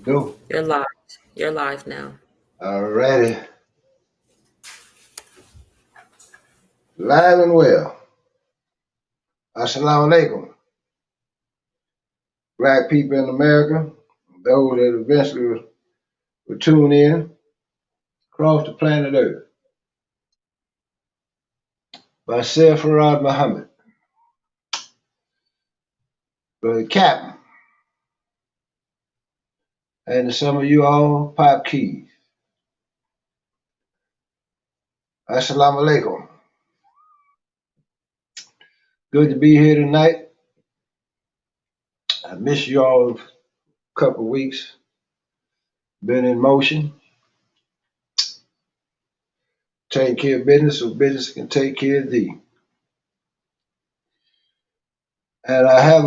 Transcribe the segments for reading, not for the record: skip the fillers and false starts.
Go. You're live. You're live now. Alrighty. Live and well. Assalamu alaikum. Black people in America, those that eventually will tune in across the planet Earth. Basheer Muhammad. Brother Captain. And to some of you all, POPKEYS. Assalamu alaikum. Good to be here tonight. I missed you all a couple of weeks. Been in motion. Taking care of business so business can take care of thee. And I have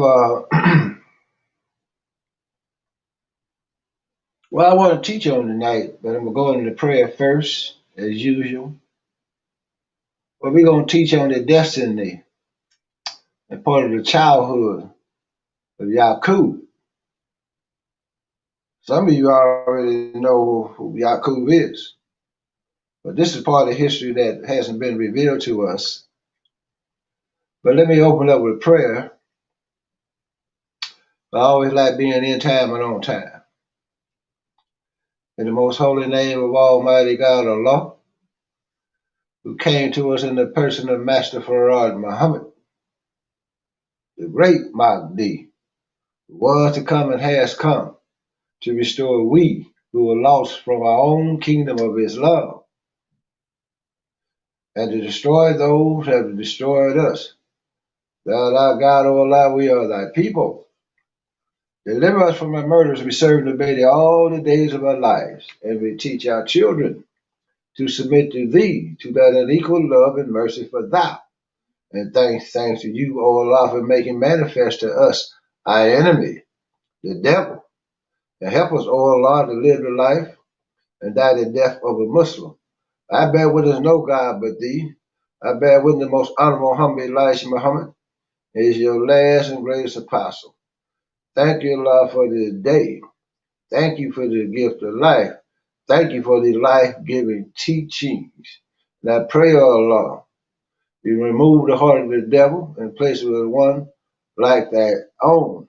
well, I want to teach on tonight, but I'm going to go into prayer first, as usual. But we're going to teach on the destiny and part of the childhood of Yakub. Some of you already know who Yakub is, but this is part of history that hasn't been revealed to us. But let me open up with prayer. I always like being in time and on time. In the most holy name of Almighty God Allah, who came to us in the person of Master Farad Muhammad, the great Mahdi, who was to come and has come to restore we who were lost from our own kingdom of Islam, and to destroy those who have destroyed us. Thou art God, O Allah, we are thy people. Deliver us from our murders. We serve and obey thee all the days of our lives, and we teach our children to submit to thee, to that unequal love and mercy for thou. And thanks to you, O Allah, for making manifest to us our enemy, the devil. And help us, O Allah, to live the life and die the death of a Muslim. I bear witness no God but thee. I bear witness the most honorable, humble Elijah Muhammad is your last and greatest apostle. Thank you, Allah, for this day. Thank you for the gift of life. Thank you for the life-giving teachings. And I pray, O Allah, you remove the heart of the devil and place it with one like thy own.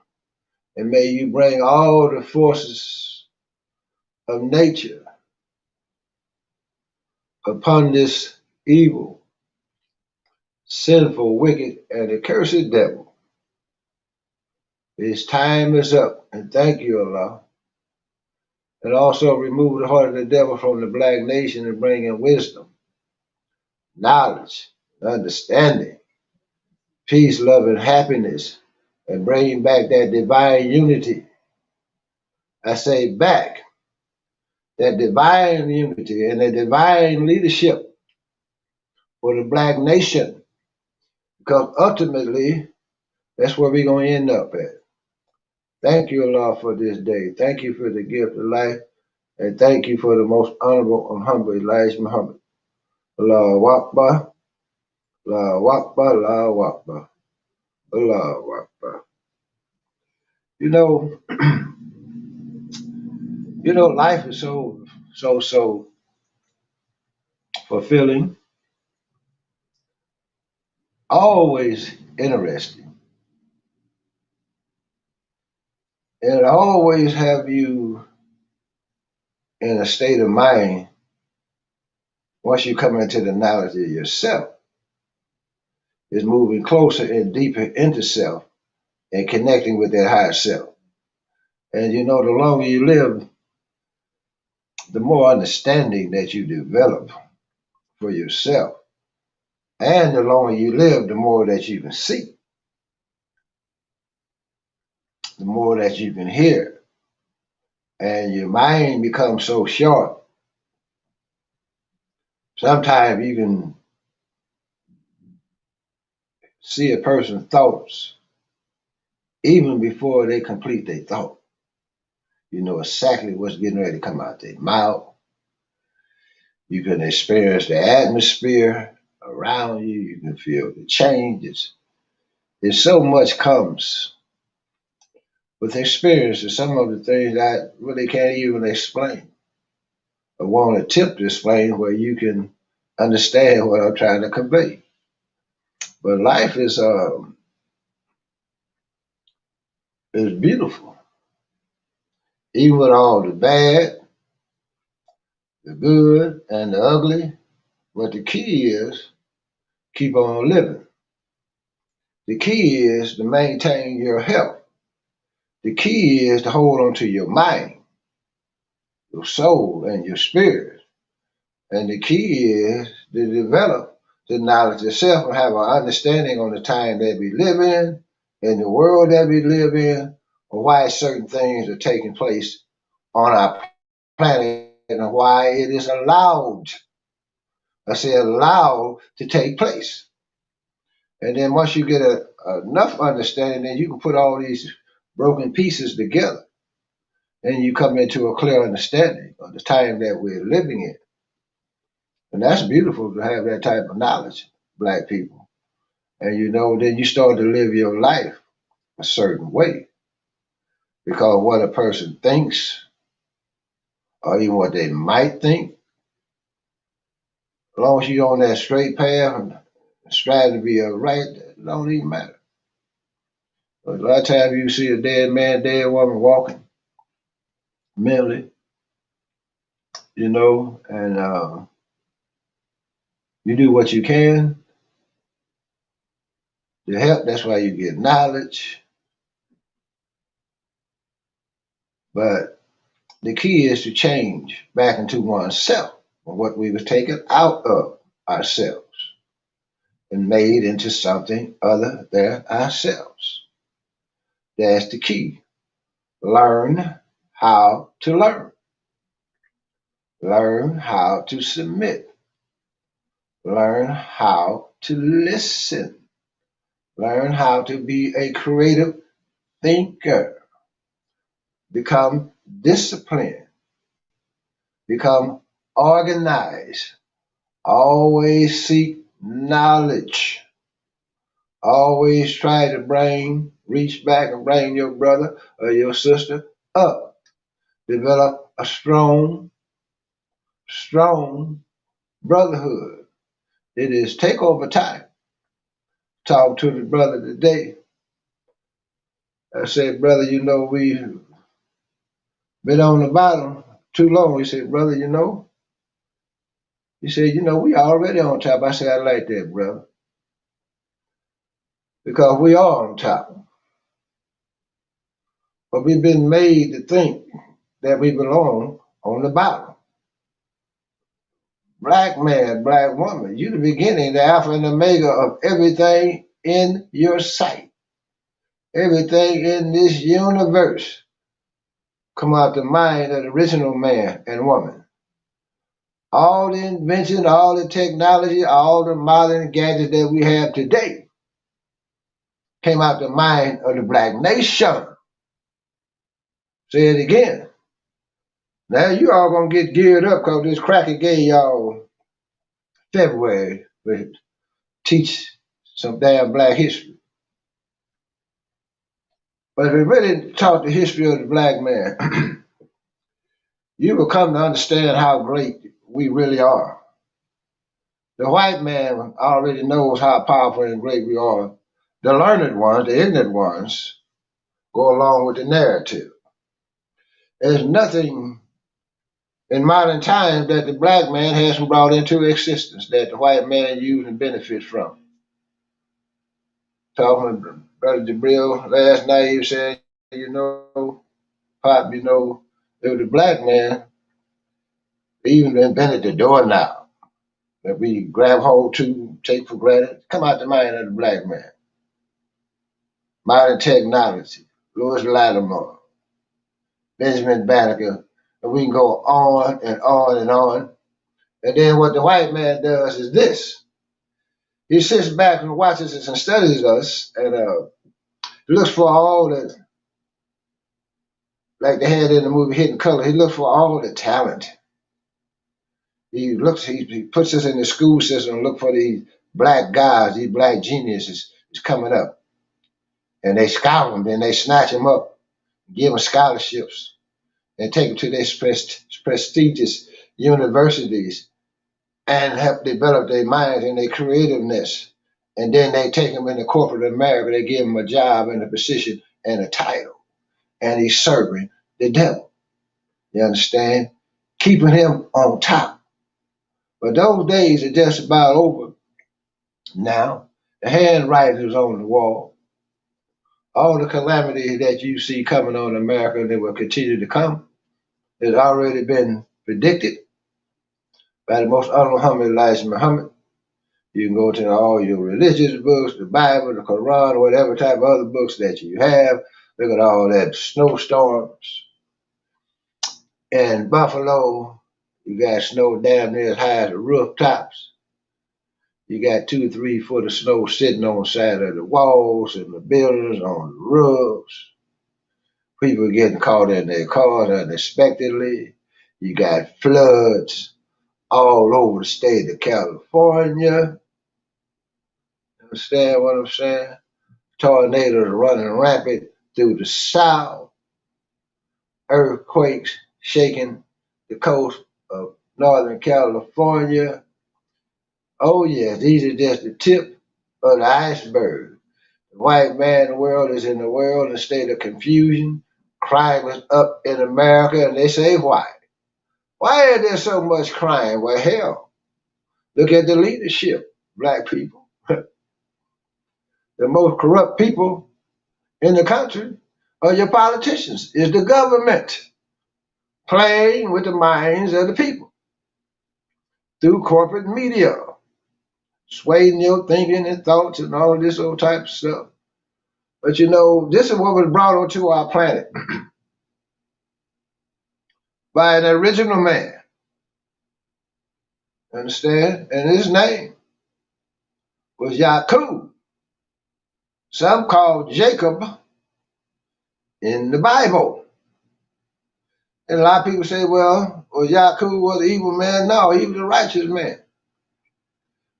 And may you bring all the forces of nature upon this evil, sinful, wicked, and accursed devil. His time is up, and thank you, Allah. And also remove the heart of the devil from the black nation and bring in wisdom, knowledge, understanding, peace, love, and happiness, and bring back that divine unity. I say back, that divine unity and the divine leadership for the black nation, because ultimately, that's where we're going to end up at. Thank you, Allah, for this day. Thank you for the gift of life. And thank you for the most honorable and humble Elijah Muhammad. Allahu Akbar, Allahu Akbar, Allahu Akbar, Allahu Akbar. You know, life is so fulfilling, always interesting, and always have you in a state of mind once you come into the knowledge of yourself. Is moving closer and deeper into self and connecting with that higher self. And the longer you live, the more understanding that you develop for yourself. And the longer you live, the more that you can see, the more that you can hear. And your mind becomes so sharp. Sometimes you can see a person's thoughts even before they complete their thought. You know exactly what's getting ready to come out their mouth. You can experience the atmosphere around you. You can feel the changes. There's so much comes with experience of some of the things that I really can't even explain or want to attempt to explain where you can understand what I'm trying to convey. But life is beautiful, even with all the bad, the good, and the ugly. But the key is keep on living. The key is to maintain your health. The key is to hold on to your mind, your soul, and your spirit. And the key is to develop the knowledge of self and have an understanding on the time that we live in the world that we live in, or why certain things are taking place on our planet and why it is allowed, I say allowed to take place. And then once you get enough understanding, then you can put all these broken pieces together and you come into a clear understanding of the time that we're living in. And that's beautiful to have that type of knowledge, black people. And then you start to live your life a certain way. Because what a person thinks, or even what they might think, as long as you're on that straight path and strive to be right, it don't even matter. But a lot of times you see a dead man, dead woman walking mentally, and you do what you can to help. That's why you get knowledge. But the key is to change back into oneself, what we were taken out of ourselves and made into something other than ourselves. That's the key. Learn how to learn. Learn how to submit. Learn how to listen. Learn how to be a creative thinker. Become disciplined. Become organized. Always seek knowledge. Always try to reach back and bring your brother or your sister up. Develop a strong brotherhood. It is take over time. Talk to the brother today. I said, brother, we've been on the bottom too long. He said, brother, he said, we already on top. I said, I like that, brother, because we are on top. But we've been made to think that we belong on the bottom. Black man, black woman, you the beginning, the alpha and omega of everything in your sight. Everything in this universe come out the mind of the original man and woman. All the invention, all the technology, all the modern gadgets that we have today came out the mind of the black nation. Say it again. Now you all gonna get geared up because this cracker gave y'all February to teach some damn black history. But if we really taught the history of the black man, you will come to understand how great we really are. The white man already knows how powerful and great we are. The learned ones, the ignorant ones, go along with the narrative. There's nothing in modern times that the black man hasn't brought into existence that the white man used and benefits from. Talking to Brother Jabril last night, he was saying, Pop, it was the black man even invented the doorknob that we grab hold to, take for granted, come out the mind of the black man. Modern technology, Louis Latimer, Benjamin Banneker, and we can go on and on and on. And then what the white man does is this. He sits back and watches us and studies us and looks for all the, like they had in the movie Hidden Color, he looks for all the talent. He puts us in the school system and look for these black guys, these black geniuses is coming up. And they scout them, then they snatch them up give them scholarships, and take them to these prestigious universities and help develop their minds and their creativeness. And then they take them into corporate America. They give them a job and a position and a title. And he's serving the devil. You understand? Keeping him on top. But those days are just about over now. The handwriting is on the wall. All the calamity that you see coming on America and that will continue to come has already been predicted by the most honorable Muhammad Elijah Muhammad. You can go to all your religious books, the Bible, the Quran, whatever type of other books that you have. Look at all that snowstorms. In Buffalo, you got snow damn near as high as the rooftops. You got 2 or 3 foot of snow sitting on the side of the walls and the buildings, on the roofs. People getting caught in their cars unexpectedly. You got floods all over the state of California. Understand what I'm saying? Tornadoes running rampant through the South. Earthquakes shaking the coast of Northern California. Oh, yes, these are just the tip of the iceberg. The white man in the world is in the world in a state of confusion. Crime is up in America, and they say why? Why is there so much crime? Well, hell, look at the leadership, black people. The most corrupt people in the country are your politicians, is the government playing with the minds of the people through corporate media, swaying your thinking and thoughts and all this old type of stuff. But you know, this is what was brought onto our planet by an original man. Understand? And his name was Yakub. Some called Jacob in the Bible. And a lot of people say, well, Yakub was an evil man. No, he was a righteous man.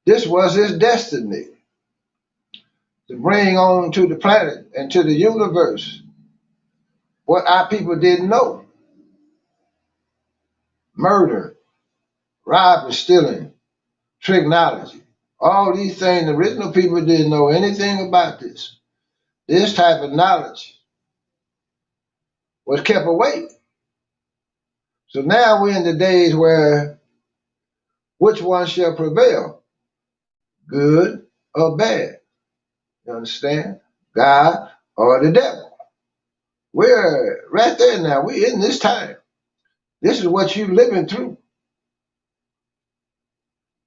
This was his destiny, to bring on to the planet and to the universe what our people didn't know. Murder, robbing, stealing, technology. All these things, the original people didn't know anything about this. This type of knowledge was kept away. So now we're in the days where which one shall prevail, good or bad? You understand? God or the devil? We're right there now. We're in this time. This is what you're living through.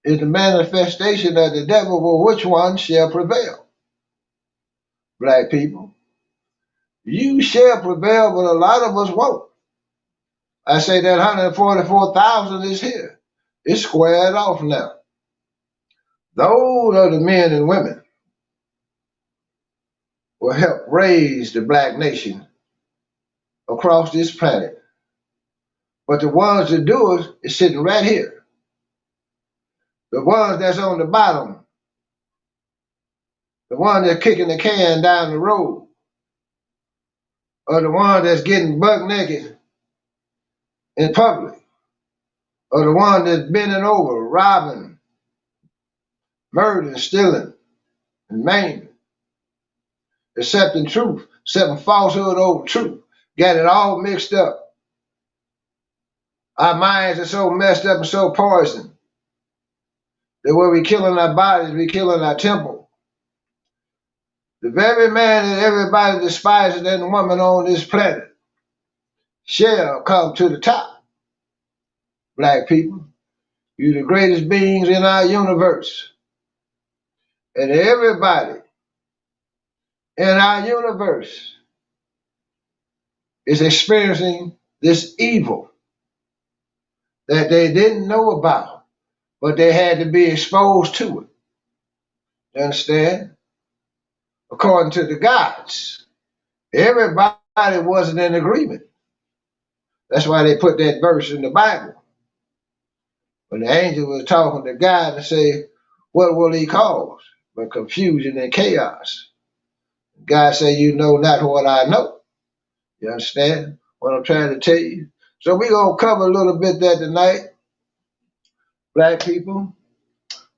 Is the manifestation of the devil. Well, which one shall prevail? Black people, you shall prevail, but a lot of us won't. I say that 144,000 is here. It's squared off now. Those are the men and women will help raise the black nation across this planet. But the ones that do it is sitting right here. The ones that's on the bottom, the one that's kicking the can down the road, or the one that's getting buck naked in public, or the one that's bending over, robbing, murdering, stealing, and maiming, accepting truth, accepting falsehood over truth, got it all mixed up. Our minds are so messed up and so poisoned that when we're killing our bodies, we're killing our temple. The very man that everybody despises and woman on this planet shall come to the top. Black people, you're the greatest beings in our universe. And everybody in our universe is experiencing this evil that they didn't know about, but they had to be exposed to it. You understand? According to the gods, everybody wasn't in agreement. That's why they put that verse in the Bible. When the angel was talking to God and say, what will he cause? But confusion and chaos. God said, you know not what I know. You understand what I'm trying to tell you? So we're going to cover a little bit that tonight, black people.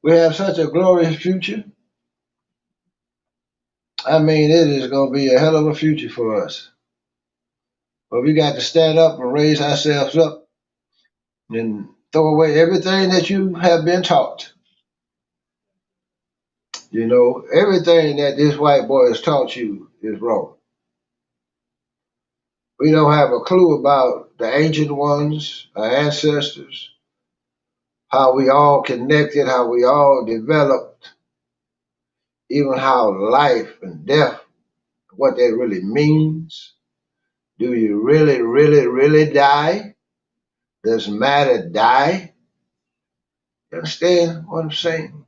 We have such a glorious future. I mean, it is going to be a hell of a future for us. But we got to stand up and raise ourselves up and throw away everything that you have been taught. You know, everything that this white boy has taught you is wrong. We don't have a clue about the ancient ones, our ancestors, how we all connected, how we all developed, even how life and death, what that really means. Do you really, really, really die? Does matter die? You understand what I'm saying?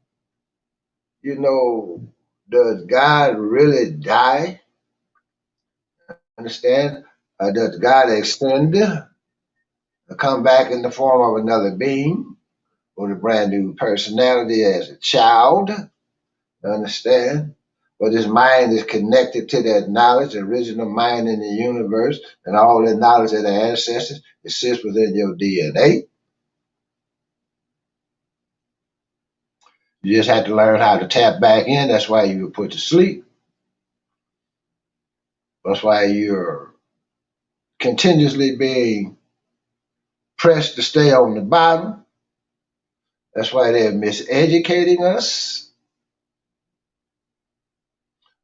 You know, does God really die? Understand? Does God extend, come back in the form of another being with a brand new personality as a child? Understand? But his mind is connected to that knowledge, the original mind in the universe, and all that knowledge of the ancestors. It sits within your DNA. You just have to learn how to tap back in. That's why you were put to sleep. That's why you're continuously being pressed to stay on the bottom. That's why they're miseducating us.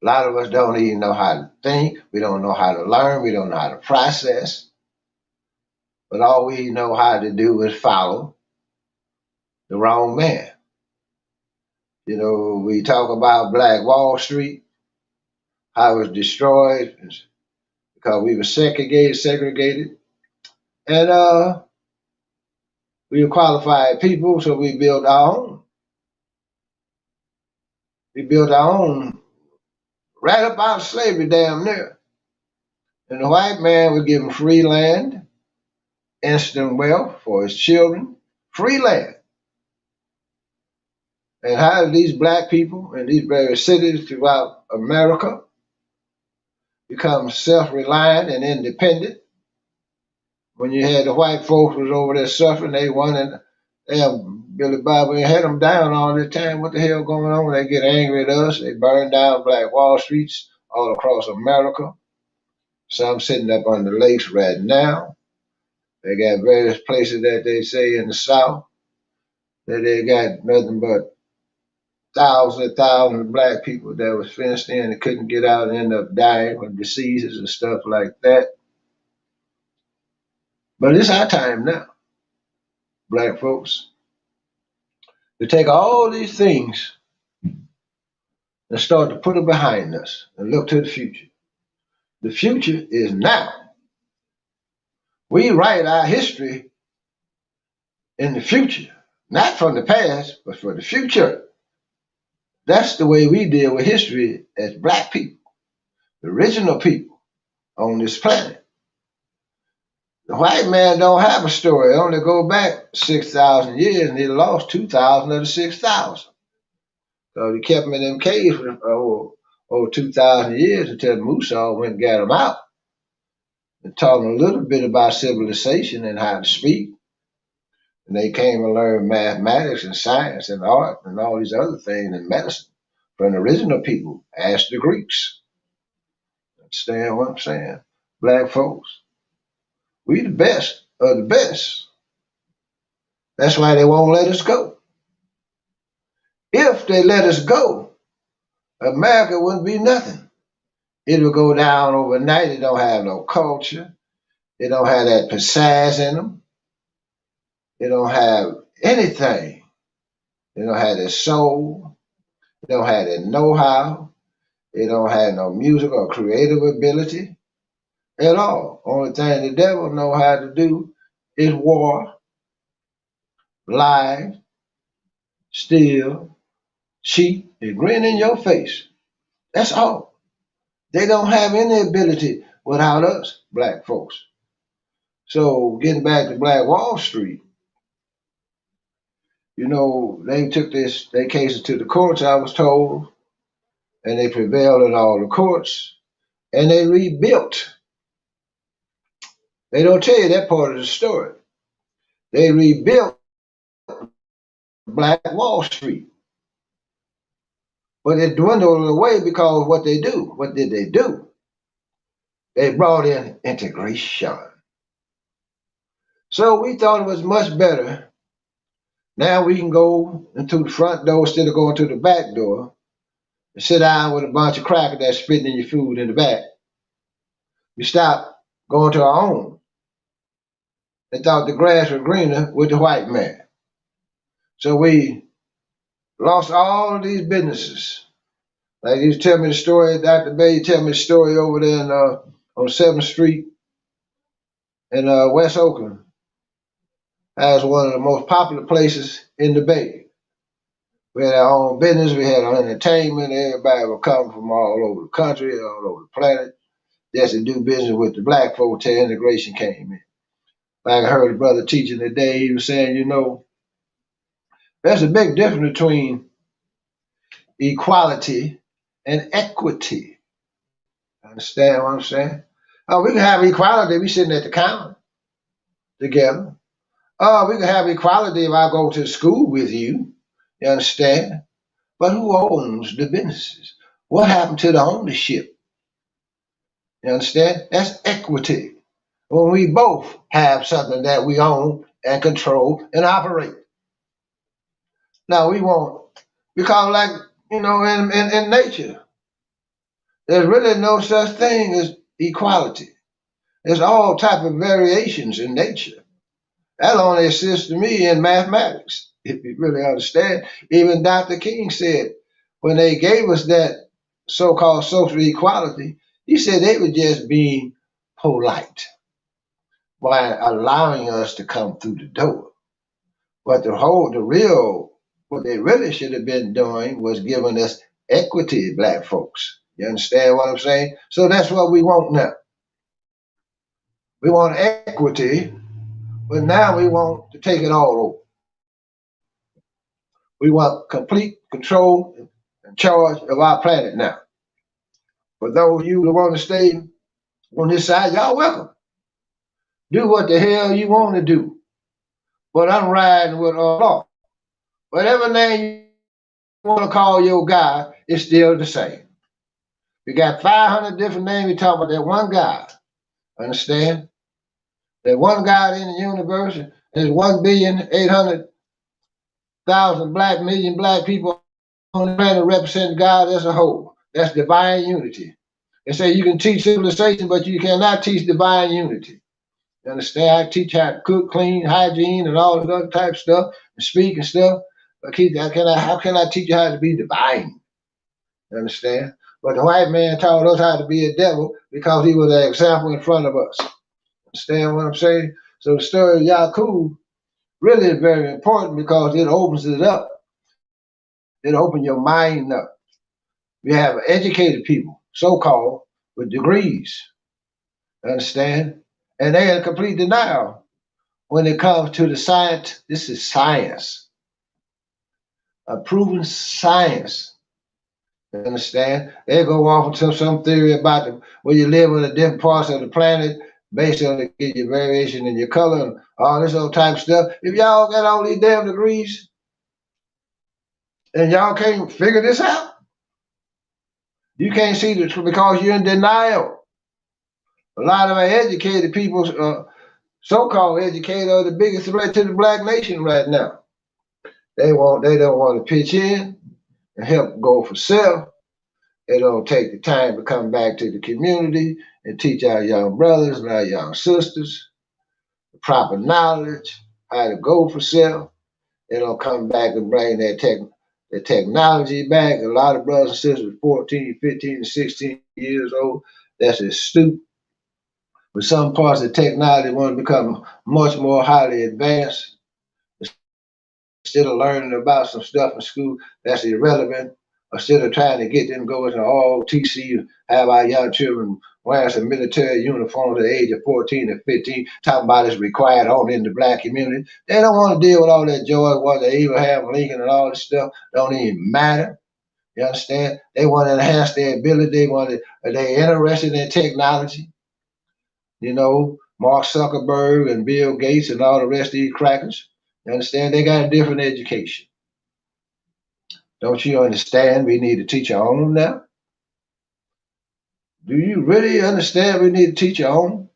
A lot of us don't even know how to think. We don't know how to learn. We don't know how to process. But all we know how to do is follow the wrong man. You know, we talk about Black Wall Street, how it was destroyed because we were segregated. And we were qualified people, so we built our own. We built our own right up out of slavery, damn near. And the white man would give him free land, instant wealth for his children, free land. And how did these black people in these various cities throughout America become self-reliant and independent? When you had the white folks was over there suffering, they wanted, damn, Billy Bob had them down all the time. What the hell going on? They get angry at us. They burn down Black Wall Streets all across America. Some sitting up on the lakes right now. They got various places that they say in the South that they got nothing but thousands and thousands of black people that was fenced in and couldn't get out and end up dying from diseases and stuff like that. But it's our time now, black folks, to take all these things and start to put them behind us and look to the future. The future is now. We write our history in the future, not from the past, but for the future. That's the way we deal with history as black people, the original people on this planet. The white man don't have a story. It only go back 6,000 years, and he lost 2,000 of the 6,000. So he kept them in them caves for over 2,000 years until Musa went and got them out and taught them a little bit about civilization and how to speak. And they came and learned mathematics and science and art and all these other things and medicine from the original people. Ask the Greeks. Understand what I'm saying? Black folks, we the best of the best. That's why they won't let us go. If they let us go, America wouldn't be nothing. It will go down overnight. It don't have no culture. It don't have that pizzazz in them. It don't have anything. It don't have that soul. It don't have that know-how. It don't have no music or creative ability at all. Only thing the devil know how to do is war, lie, steal, cheat, and grin in your face. That's all. They don't have any ability without us, black folks. So getting back to Black Wall Street, you know, they took their cases to the courts, I was told, and they prevailed in all the courts, and they rebuilt They don't tell you that part of the story. They rebuilt Black Wall Street, but it dwindled away because what they do. What did they do? They brought in integration. So we thought it was much better. Now we can go into the front door instead of going to the back door and sit down with a bunch of crackers that's spitting in your food in the back. We stopped going to our own and thought the grass was greener with the white man. So we lost all of these businesses. Like you tell me the story, Dr. Bay, tell me the story over there on 7th Street in West Oakland. That's one of the most popular places in the Bay. We had our own business, we had our entertainment, everybody would come from all over the country, all over the planet, just to do business with the black folks till integration came in. Like I heard a brother teaching today, he was saying, there's a big difference between equality and equity. Understand what I'm saying? Oh, we can have equality, we sitting at the counter together. Oh, we can have equality if I go to school with you. You understand? But who owns the businesses? What happened to the ownership? You understand? That's equity. When we both have something that we own and control and operate. Now we won't, because like, in nature, there's really no such thing as equality. There's all type of variations in nature. That only exists to me in mathematics, if you really understand. Even Dr. King said when they gave us that so-called social equality, he said they were just being polite by allowing us to come through the door. But what they really should have been doing was giving us equity, black folks. You understand what I'm saying? So that's what we want now. We want equity, but now we want to take it all over. We want complete control and charge of our planet now. For those of you who want to stay on this side, y'all welcome. Do what the hell you want to do. But I'm riding with law. Whatever name you want to call your guy, it's still the same. You got 500 different names. You talk about that one guy. Understand? That one God in the universe. There's 1,800,000 million black people on the planet represent God as a whole. That's divine unity. They say you can teach civilization, but you cannot teach divine unity. You understand? I teach how to cook, clean, hygiene, and all this other type of stuff, and speak and stuff. But how can I teach you how to be divine? You understand? But the white man taught us how to be a devil because he was an example in front of us. Understand what I'm saying? So the story of Yakub really is very important because it opens it up. It opens your mind up. You have educated people, so-called, with degrees. Understand? And they're in complete denial when it comes to the science. This is science, a proven science. Understand? They go off into some theory about where you live in the different parts of the planet based on your variation in your color and all this other type of stuff. If y'all got all these damn degrees and y'all can't figure this out, you can't see the truth because you're in denial. A lot of our educated people, so-called educated, are the biggest threat to the black nation right now. They don't want to pitch in and help go for self. They don't take the time to come back to the community and teach our young brothers and our young sisters the proper knowledge, how to go for self. They don't come back and bring their technology back. A lot of brothers and sisters 14, 15, and 16 years old, that's astute. But some parts of technology want to become much more highly advanced. Instead of learning about some stuff in school that's irrelevant, instead of trying to get them to go into all TC, have our young children wearing some military uniforms at the age of 14 and 15, talking about it's required only in the black community. They don't want to deal with all that George Washington, Abraham Lincoln, and all this stuff. Don't even matter. You understand? They want to enhance their ability. They're interested in technology. Mark Zuckerberg and Bill Gates and all the rest of these crackers. You understand? They got a different education. Don't you understand we need to teach our own now? Do you really understand we need to teach our own?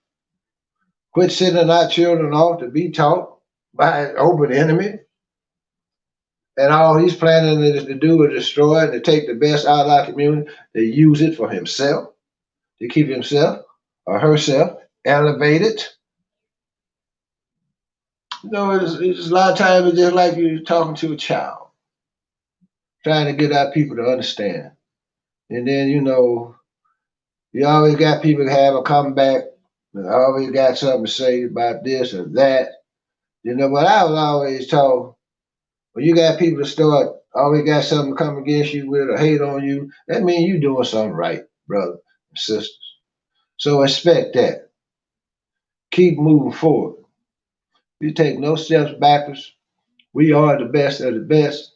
Quit sending our children off to be taught by an open enemy. And all he's planning is to do is destroy and to take the best out of our community, to use it for himself, to keep himself or herself elevated. You know, it's a lot of times it's just like you're talking to a child, trying to get our people to understand. And then, you always got people that have a comeback. They always got something to say about this or that. But I was always told, when you got people that start always got something to come against you with or hate on you, that means you're doing something right, brother and sisters. So expect that. Keep moving forward. You take no steps backwards. We are the best of the best.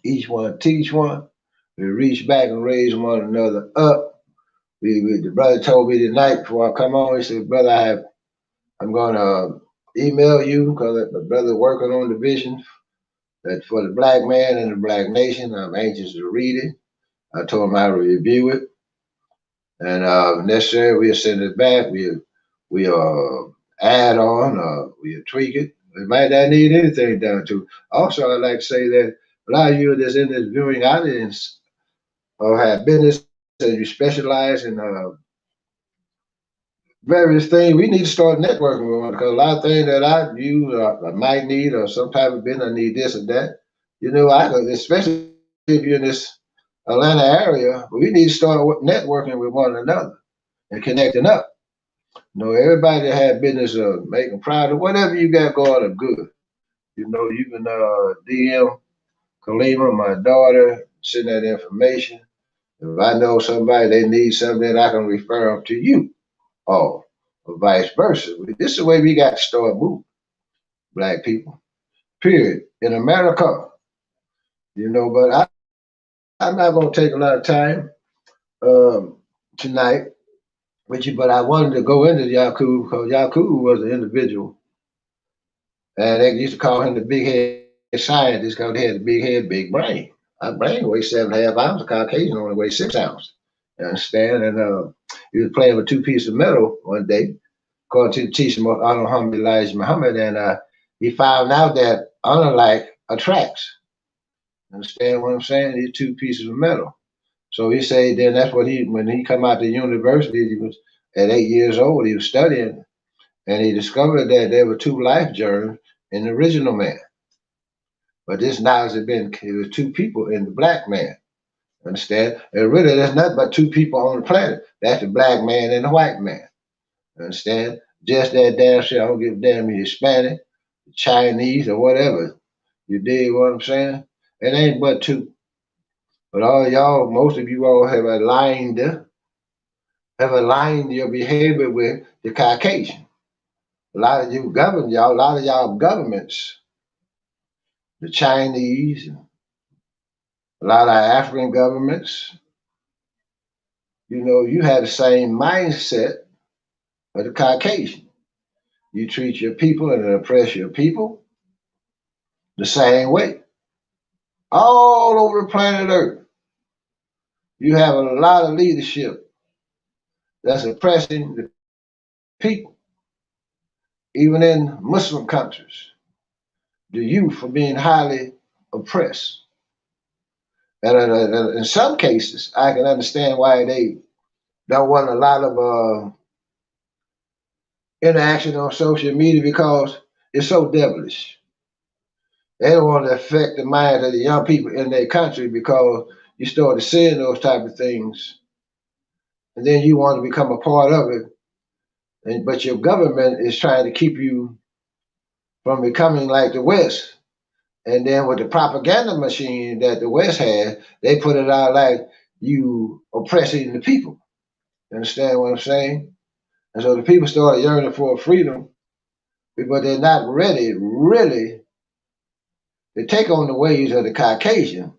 Each one teach one. We reach back and raise one another up. The brother told me tonight before I come on, he said, brother, I'm going to email you because my brother working on the vision that for the black man and the black nation. I'm anxious to read it. I told him I would review it. And necessary, we'll send it back. We'll add on, we'll tweak it. We might not need anything done to. Also, I'd like to say that a lot of you that's in this viewing audience or have business and you specialize in various things, we need to start networking with one because a lot of things that I use or I might need or some type of business, I need this or that. I could, especially if you're in this Atlanta area, we need to start networking with one another and connecting up. Everybody that had business making product, whatever you got going are good. You can DM Kalima, my daughter, send that information. If I know somebody they need something, I can refer them to you, or vice versa. This is the way we got to start moving, black people. Period. In America, But I'm not going to take a lot of time tonight with you, but I wanted to go into Yakub because Yakub was an individual, and they used to call him the big head scientist because he had a big head, big brain. My brain weighs 7.5 ounces. A Caucasian only weighs 6 ounces. You understand? And he was playing with two pieces of metal one day, according to the teaching of Elijah Muhammad, and he found out that unlike attracts. Understand what I'm saying? These two pieces of metal. So he said then that's what when he come out to university, he was at 8 years old, he was studying, and he discovered that there were two life germs in the original man. But this knowledge it was two people in the black man. Understand? And really there's nothing but two people on the planet. That's the black man and the white man. Understand? Just that damn shit. I don't give a damn if you're Hispanic, Chinese, or whatever. You dig what I'm saying? It ain't but two. But all y'all, most of you all have aligned your behavior with the Caucasian. A lot of y'all governments, the Chinese, a lot of African governments, you have the same mindset of the Caucasian. You treat your people and oppress your people the same way. All over the planet Earth, you have a lot of leadership that's oppressing the people, even in Muslim countries. The youth are being highly oppressed. And in some cases, I can understand why they don't want a lot of interaction on social media because it's so devilish. They don't want to affect the minds of the young people in their country because you start to seeing those type of things, and then you want to become a part of it. But your government is trying to keep you from becoming like the West. And then with the propaganda machine that the West has, they put it out like you oppressing the people. You understand what I'm saying? And so the people started yearning for freedom, but they're not ready, really, to take on the ways of the Caucasian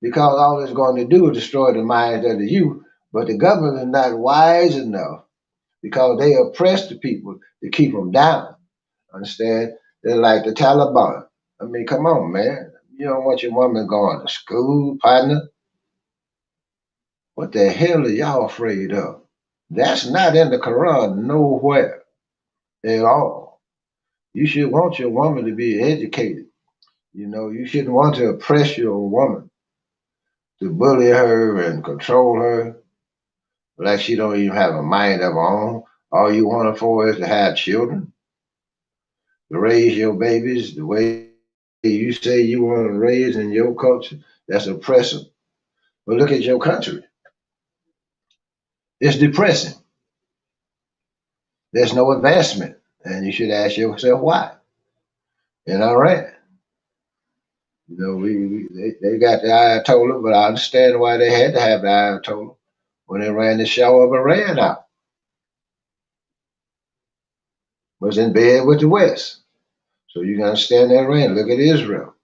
because all it's going to do is destroy the minds of the youth. But the government is not wise enough because they oppress the people to keep them down. Understand? They're like the Taliban. I mean, come on, man. You don't want your woman going to school, partner. What the hell are y'all afraid of? That's not in the Quran nowhere at all. You should want your woman to be educated. You know, you shouldn't want to oppress your woman, to bully her and control her like she don't even have a mind of her own. All you want her for is to have children, to raise your babies the way you say you want to raise in your culture. That's oppressive. But look at your country. It's depressing. There's no advancement. And you should ask yourself why. In Iran, you know, they got the Ayatollah, but I understand why they had to have the Ayatollah when they ran the Shah of Iran out. Was in bed with the West. So you can understand that Iran. Look at Israel.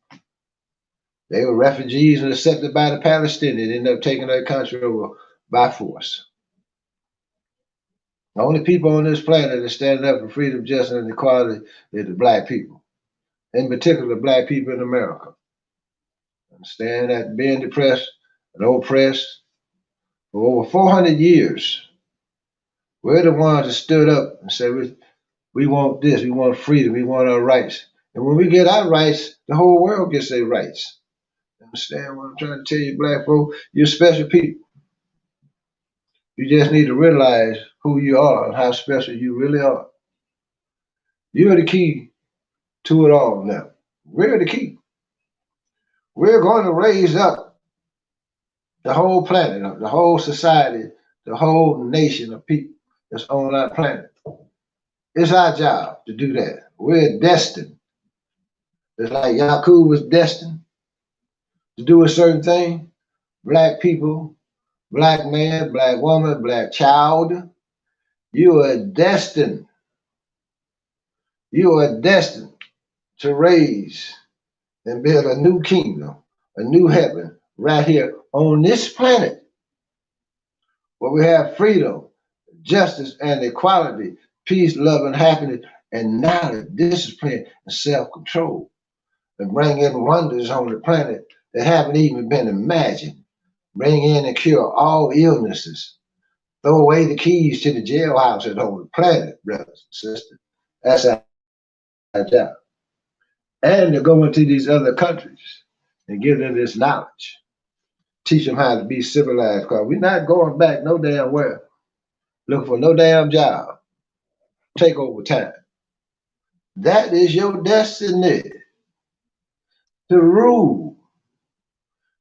They were refugees and accepted by the Palestinians. They ended up taking their country over by force. The only people on this planet that stand up for freedom, justice, and equality is the black people. In particular, the black people in America. Understand that being depressed and oppressed for over 400 years, we're the ones that stood up and said, we want this, we want freedom, we want our rights. And when we get our rights, the whole world gets their rights. Understand what I'm trying to tell you, black folk? You're special people. You just need to realize who you are and how special you really are. You're the key to it all now. We're the key. We're going to raise up the whole planet, the whole society, the whole nation of people that's on our planet. It's our job to do that. We're destined. It's like Yakub was destined to do a certain thing. Black people, black man, black woman, black child, you are destined. You are destined to raise and build a new kingdom, a new heaven right here on this planet where we have freedom, justice, and equality, peace, love, and happiness, and knowledge, discipline, and self-control, and bring in wonders on the planet that haven't even been imagined. Bring in and cure all illnesses. Throw away the keys to the jailhouses on the planet, brothers and sisters. That's our job. And to go into these other countries and give them this knowledge. Teach them how to be civilized, because we're not going back no damn where. Looking for no damn job. Take over time. That is your destiny, to rule.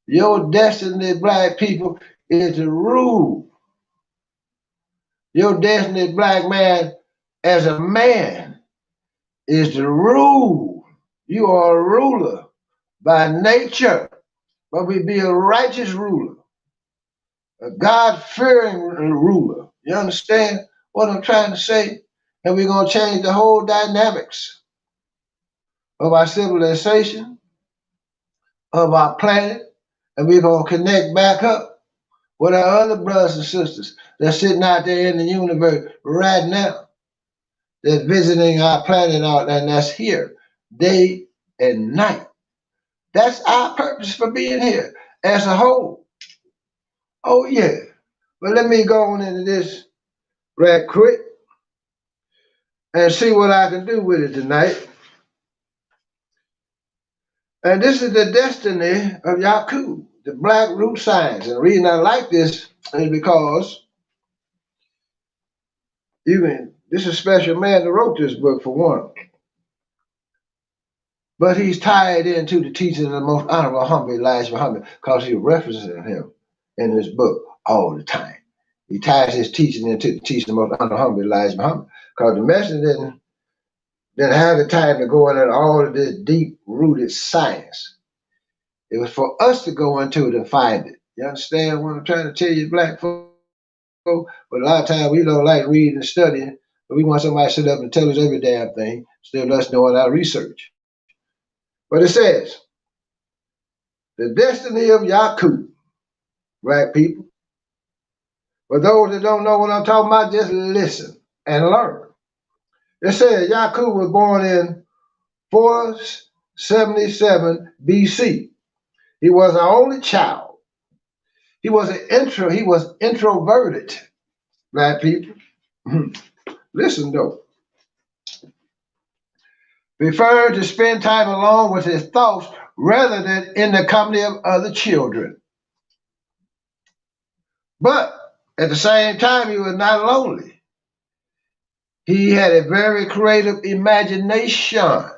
Your destiny, black people, is to rule. Your destiny, black man, as a man, is to rule. You are a ruler by nature, but we be a righteous ruler, a God-fearing ruler. You understand what I'm trying to say? And we're going to change the whole dynamics of our civilization, of our planet, and we're going to connect back up with our other brothers and sisters that's sitting out there in the universe right now, that's visiting our planet out and that's here day and night. That's our purpose for being here as a whole. Oh, yeah. But let me go on into this right quick and see what I can do with it tonight. And this is the destiny of Yakub, the Black Root Science. And the reason I like this is because this is a special man that wrote this book, for one. But he's tied into the teaching of the most honorable humble Elijah Muhammad, because he references him in his book all the time. He ties his teaching into the teaching of the most honorable humble Elijah Muhammad, because the message didn't have the time to go into all of this deep-rooted science. It was for us to go into it and find it. You understand what I'm trying to tell you, black folks? But a lot of times we don't like reading and studying, but we want somebody to sit up and tell us every damn thing, instead of us doing our research. But it says, the destiny of Yakub, black people. For those that don't know what I'm talking about, just listen. and learn. It said Yakub was born in 477 BC. He was our only child. He was introverted, black people. Listen though. Preferred to spend time alone with his thoughts rather than in the company of other children. But at the same time, he was not lonely. He had a very creative imagination.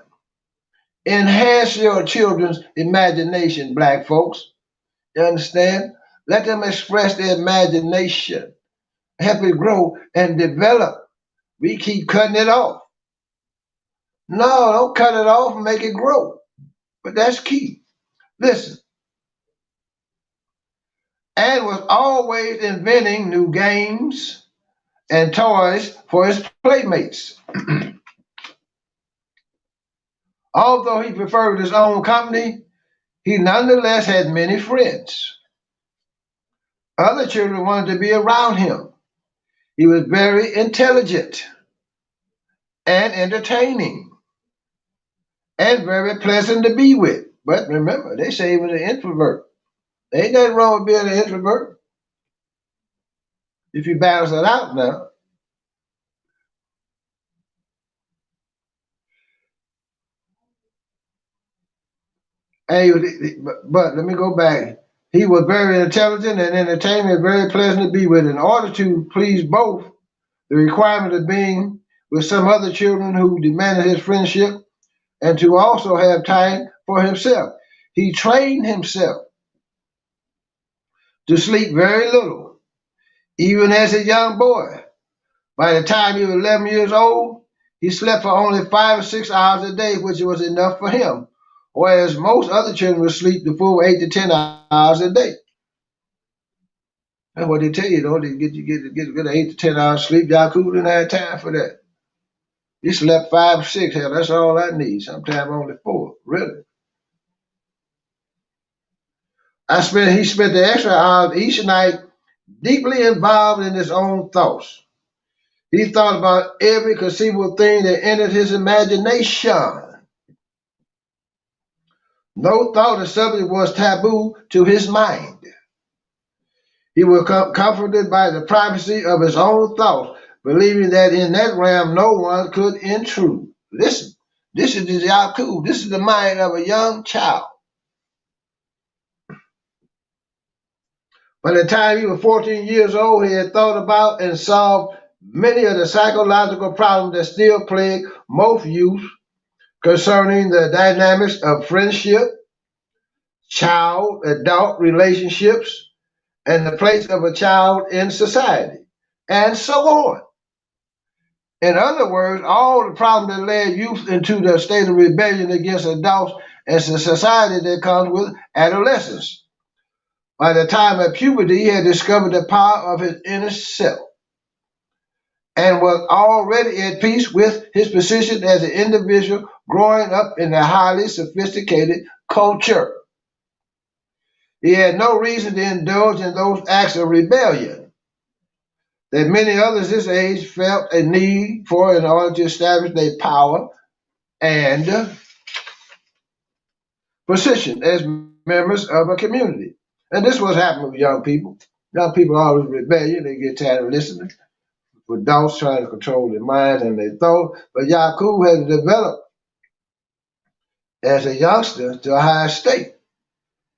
Enhance your children's imagination, black folks. You understand? Let them express their imagination. Help it grow and develop. We keep cutting it off. No, don't cut it off and make it grow. But that's key. Listen. And was always inventing new games and toys for his playmates. Although he preferred his own company, he nonetheless had many friends. Other children wanted to be around him. He was very intelligent and entertaining and very pleasant to be with. But remember, they say he was an introvert. Ain't nothing wrong with being an introvert if you balance it out now. But let me go back. He was very intelligent and entertaining and very pleasant to be with. In order to please both, the requirement of being with some other children who demanded his friendship and to also have time for himself. He trained himself to sleep very little, even as a young boy. By the time he was 11 years old, he slept for only 5 or 6 hours a day, which was enough for him, whereas most other children would sleep the full 8 to 10 hours a day. That's what they tell you, though. They get a good 8 to 10 hours sleep. Yakub didn't have time for that. He slept 5 or 6. Hell, that's all I need. Sometimes only 4. Really. He spent the extra hours each night deeply involved in his own thoughts. He thought about every conceivable thing that entered his imagination. No thought or subject was taboo to his mind. He was comforted by the privacy of his own thoughts, believing that in that realm no one could intrude. Listen, this is Yakub. This is the mind of a young child. By the time he was 14 years old, he had thought about and solved many of the psychological problems that still plague most youth concerning the dynamics of friendship, child-adult relationships, and the place of a child in society, and so on. In other words, all the problems that led youth into the state of rebellion against adults and the society that comes with adolescence. By the time of puberty, he had discovered the power of his inner self and was already at peace with his position as an individual growing up in a highly sophisticated culture. He had no reason to indulge in those acts of rebellion that many others his age felt a need for in order to establish their power and position as members of a community. And this was happening with young people. Young people are always rebellious. They get tired of listening for adults trying to control their minds and their thoughts. But Yakub had developed as a youngster to a higher state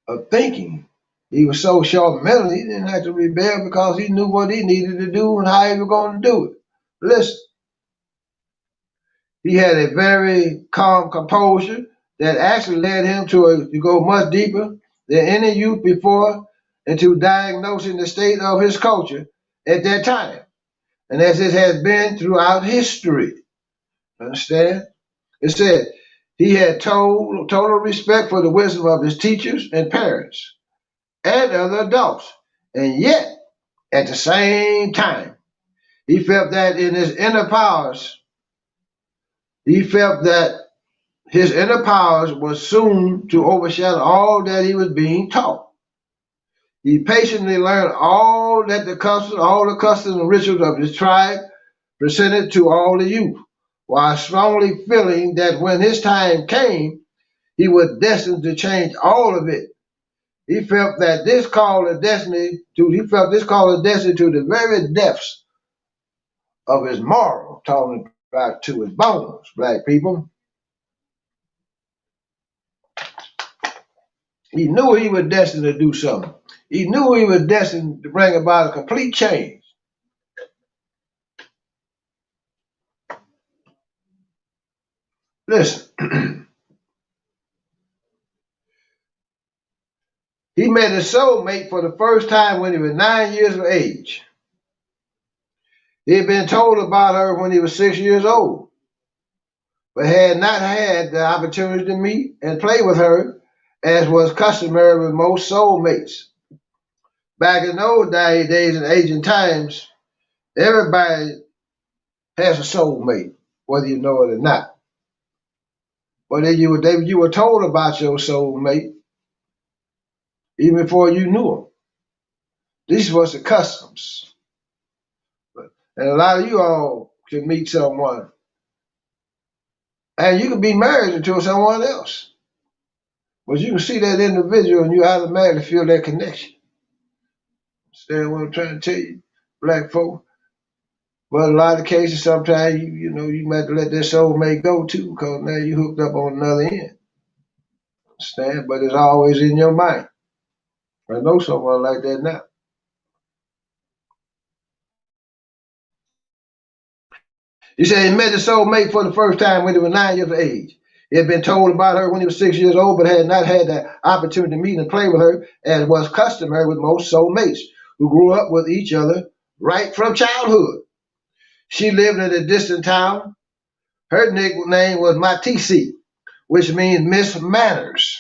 of thinking. He was so sharp mentally, he didn't have to rebel because he knew what he needed to do and how he was going to do it. Listen, he had a very calm composure that actually led him to go much deeper than any youth before into diagnosing the state of his culture at that time, and as it has been throughout history. Understand? It said he had total respect for the wisdom of his teachers and parents and other adults. And yet, at the same time, he felt that his inner powers was soon to overshadow all that he was being taught. He patiently learned all the customs and rituals of his tribe, presented to all the youth, while strongly feeling that when his time came, he was destined to change all of it. He felt that this call of destiny to the very depths of his moral, talking about to his bones, black people. He knew he was destined to do something. He knew he was destined to bring about a complete change. Listen, he met his soulmate for the first time when he was 9 years of age. He had been told about her when he was 6 years old, but had not had the opportunity to meet and play with her as was customary with most soulmates. Back in those days and ancient times, everybody has a soulmate, whether you know it or not. But then you were told about your soulmate even before you knew him. These was the customs. And a lot of you all can meet someone and you can be married to someone else. But you can see that individual and you automatically feel that connection. Understand what I'm trying to tell you, black folk? But in a lot of cases, sometimes you might have to let that soulmate go too, because now you hooked up on another end. Understand? But it's always in your mind. I know someone like that now. He said he met his soulmate for the first time when he was 9 years of age. He had been told about her when he was 6 years old, but had not had the opportunity to meet and play with her, as was customary with most soulmates who grew up with each other right from childhood. She lived in a distant town. Her nickname was Matisi, which means Miss Manners.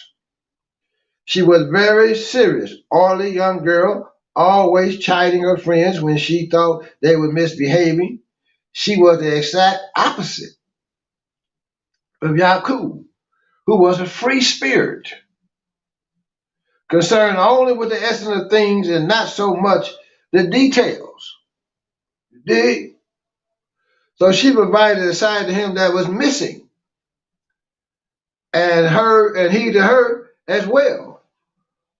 She was very serious, orderly young girl, always chiding her friends when she thought they were misbehaving. She was the exact opposite of Yakub, who was a free spirit, concerned only with the essence of things and not so much the details. You dig? So she provided a side to him that was missing, and he to her as well.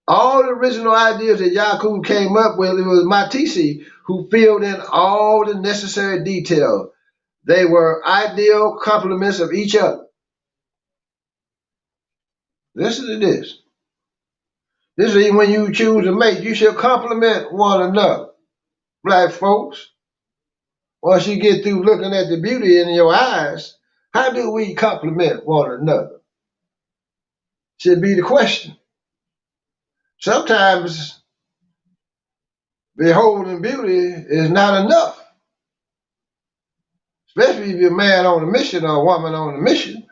All the original ideas that Yakub came up with, it was Matisi who filled in all the necessary details. They were ideal complements of each other. Listen to this. This is when you choose a mate, you should complement one another. Black folks, once you get through looking at the beauty in your eyes, how do we complement one another? Should be the question. Sometimes beholding beauty is not enough, especially if you're a man on a mission or a woman on a mission.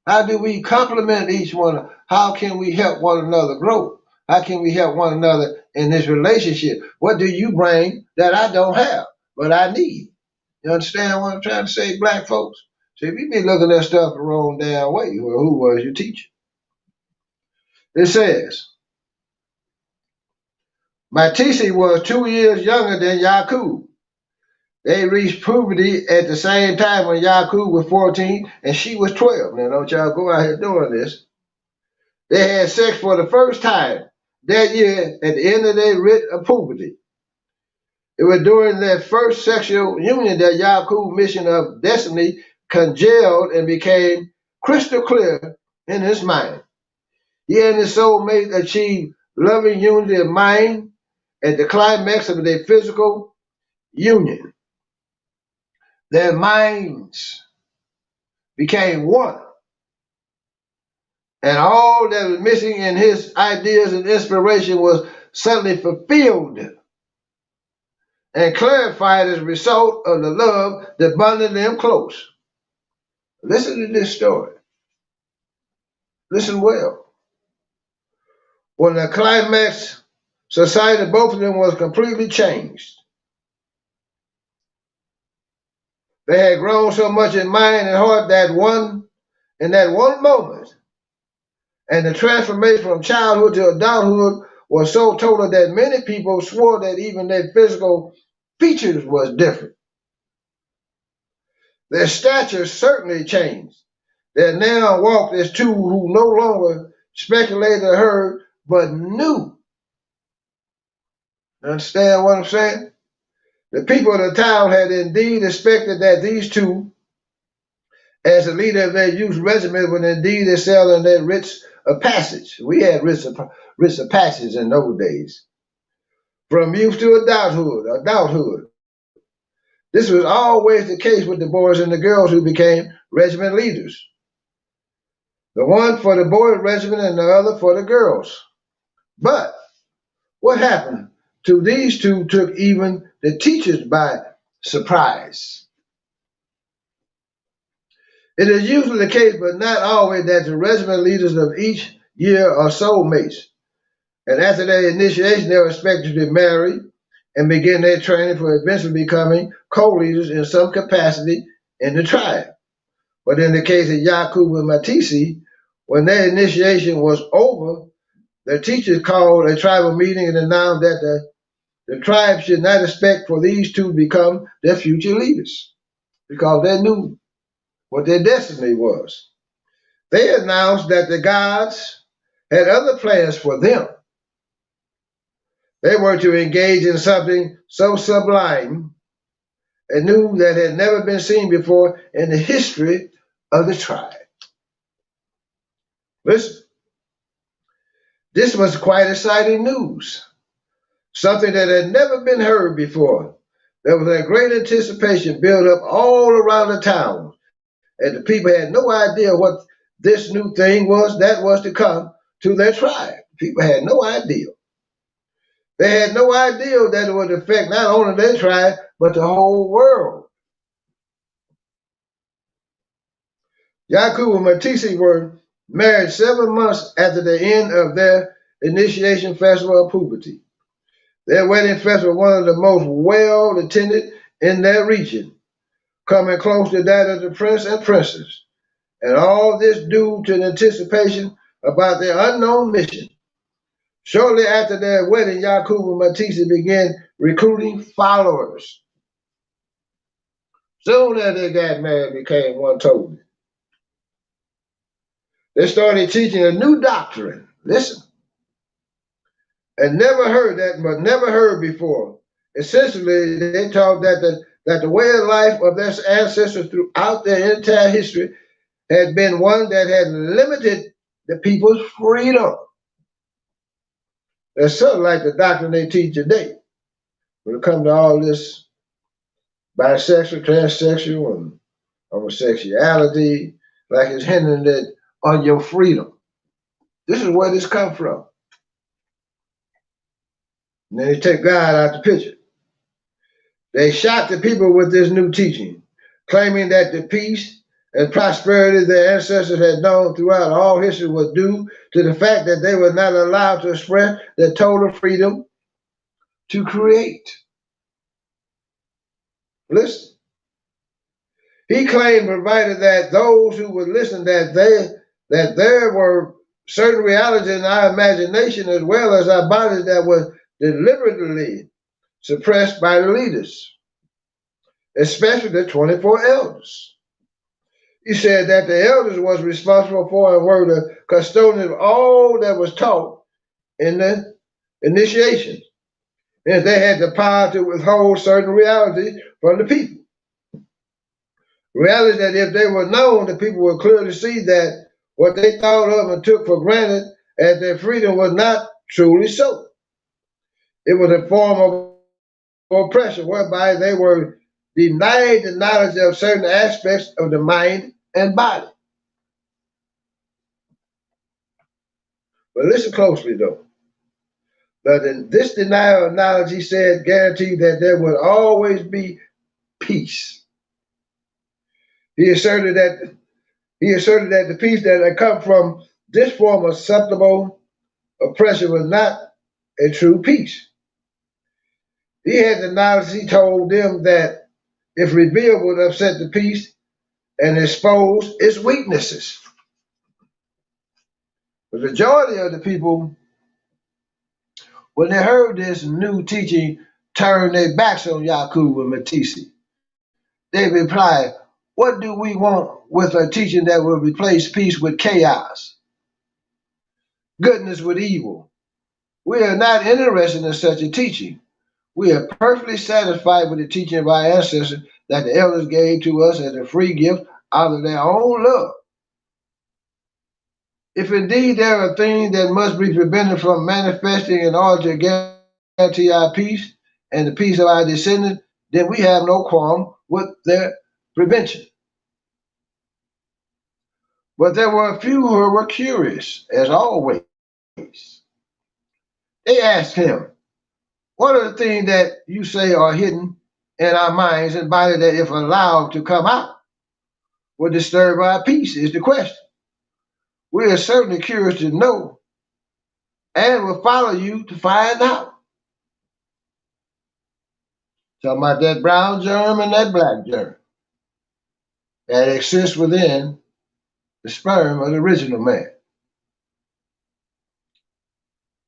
How do we complement each one? How can we help one another grow? How can we help one another in this relationship? What do you bring that I don't have, but I need? You understand what I'm trying to say, black folks? See, we be looking at stuff the wrong damn way. Well, who was your teacher? It says, Matisi was 2 years younger than Yakub. They reached puberty at the same time when Yakub was 14 and she was 12. Now, don't y'all go out here doing this. They had sex for the first time that year at the end of their writ of puberty. It was during their first sexual union that Yakub's mission of destiny congealed and became crystal clear in his mind. He and his soulmate achieved loving unity of mind at the climax of their physical union. Their minds became one. And all that was missing in his ideas and inspiration was suddenly fulfilled and clarified as a result of the love that bonded them close. Listen to this story. Listen well. When the climax, society of both of them was completely changed. They had grown so much in mind and heart in that one moment. And the transformation from childhood to adulthood was so total that many people swore that even their physical features was different. Their stature certainly changed. They now walked as two who no longer speculated or heard, but knew. Understand what I'm saying? The people of the town had indeed expected that these two, as the leader of their youth regiment, would indeed excel in their rites of passage. We had rites of passage in those days. From youth to adulthood. This was always the case with the boys and the girls who became regiment leaders. The one for the boys' regiment and the other for the girls. But what happened to these two took even the teachers by surprise. It is usually the case, but not always, that the regiment leaders of each year are soulmates. And after their initiation, they are expected to be married and begin their training for eventually becoming co-leaders in some capacity in the tribe. But in the case of Yakub and Matisi, when their initiation was over, the teachers called a tribal meeting and announced that the tribe should not expect for these two to become their future leaders because they knew what their destiny was. They announced that the gods had other plans for them. They were to engage in something so sublime and new that had never been seen before in the history of the tribe. Listen, this was quite exciting news, something that had never been heard before. There was a great anticipation built up all around the town, and the people had no idea what this new thing was that was to come to their tribe. People had no idea. They had no idea that it would affect not only their tribe, but the whole world. Yakub and Matisi were married 7 months after the end of their initiation festival of puberty. Their wedding festival was one of the most well attended in their region, coming close to that of the prince and princess. And all this due to the anticipation about their unknown mission. Shortly after their wedding, Yakub and Matisi began recruiting followers. Soon as they got married, became one told me. They started teaching a new doctrine. Listen. And never heard that, but never heard before. Essentially, they taught that the way of life of their ancestors throughout their entire history had been one that had limited the people's freedom. That's sort of like the doctrine they teach today. When it comes to all this bisexual, transsexual, and homosexuality, like it's hindering that on your freedom. This is where this comes from. And then they take God out the picture. They shot the people with this new teaching, claiming that the peace and prosperity their ancestors had known throughout all history was due to the fact that they were not allowed to express their total freedom to create. Listen. He claimed, provided that those who would listen, that there were certain realities in our imagination as well as our bodies that were deliberately suppressed by the leaders, especially the 24 elders. He said that the elders was responsible for and were the custodians of all that was taught in the initiation. And they had the power to withhold certain realities from the people. Reality that if they were known, the people would clearly see that what they thought of and took for granted as their freedom was not truly so. It was a form of oppression whereby they were denied the knowledge of certain aspects of the mind and body. But listen closely though. This denial of knowledge, he said, guaranteed that there would always be peace. He asserted that the peace that had come from this form of acceptable oppression was not a true peace. He had the knowledge, he told them, that if revealed would upset the peace and expose its weaknesses. The majority of the people, when they heard this new teaching, turned their backs on Yakub and Matisi. They replied, What do we want with a teaching that will replace peace with chaos, goodness with evil? We are not interested in such a teaching. We are perfectly satisfied with the teaching of our ancestors that the elders gave to us as a free gift out of their own love. If indeed there are things that must be prevented from manifesting in order to guarantee our peace and the peace of our descendants, then we have no qualm with their prevention. But there were a few who were curious, as always. They asked him, what are the things that you say are hidden in our minds and body that, if allowed to come out, will disturb our peace? Is the question. We are certainly curious to know and will follow you to find out. Talking about that brown germ and that black germ that exists within the sperm of the original man.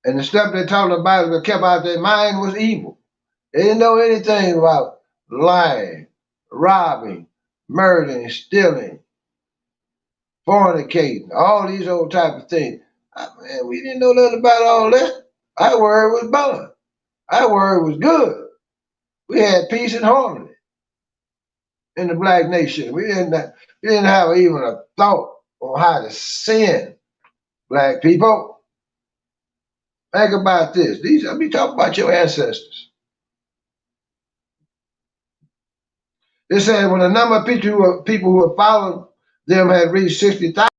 And the stuff they talked about that kept out their mind was evil. They didn't know anything about lying, robbing, murdering, stealing, fornicating, all these old type of things. Man, we didn't know nothing about all that. Our word was bond. Our word was good. We had peace and harmony in the black nation. We didn't have even a thought on how to sin black people. Think about this. Let me talk about your ancestors. It said when the number of people who had followed them had reached 60,000.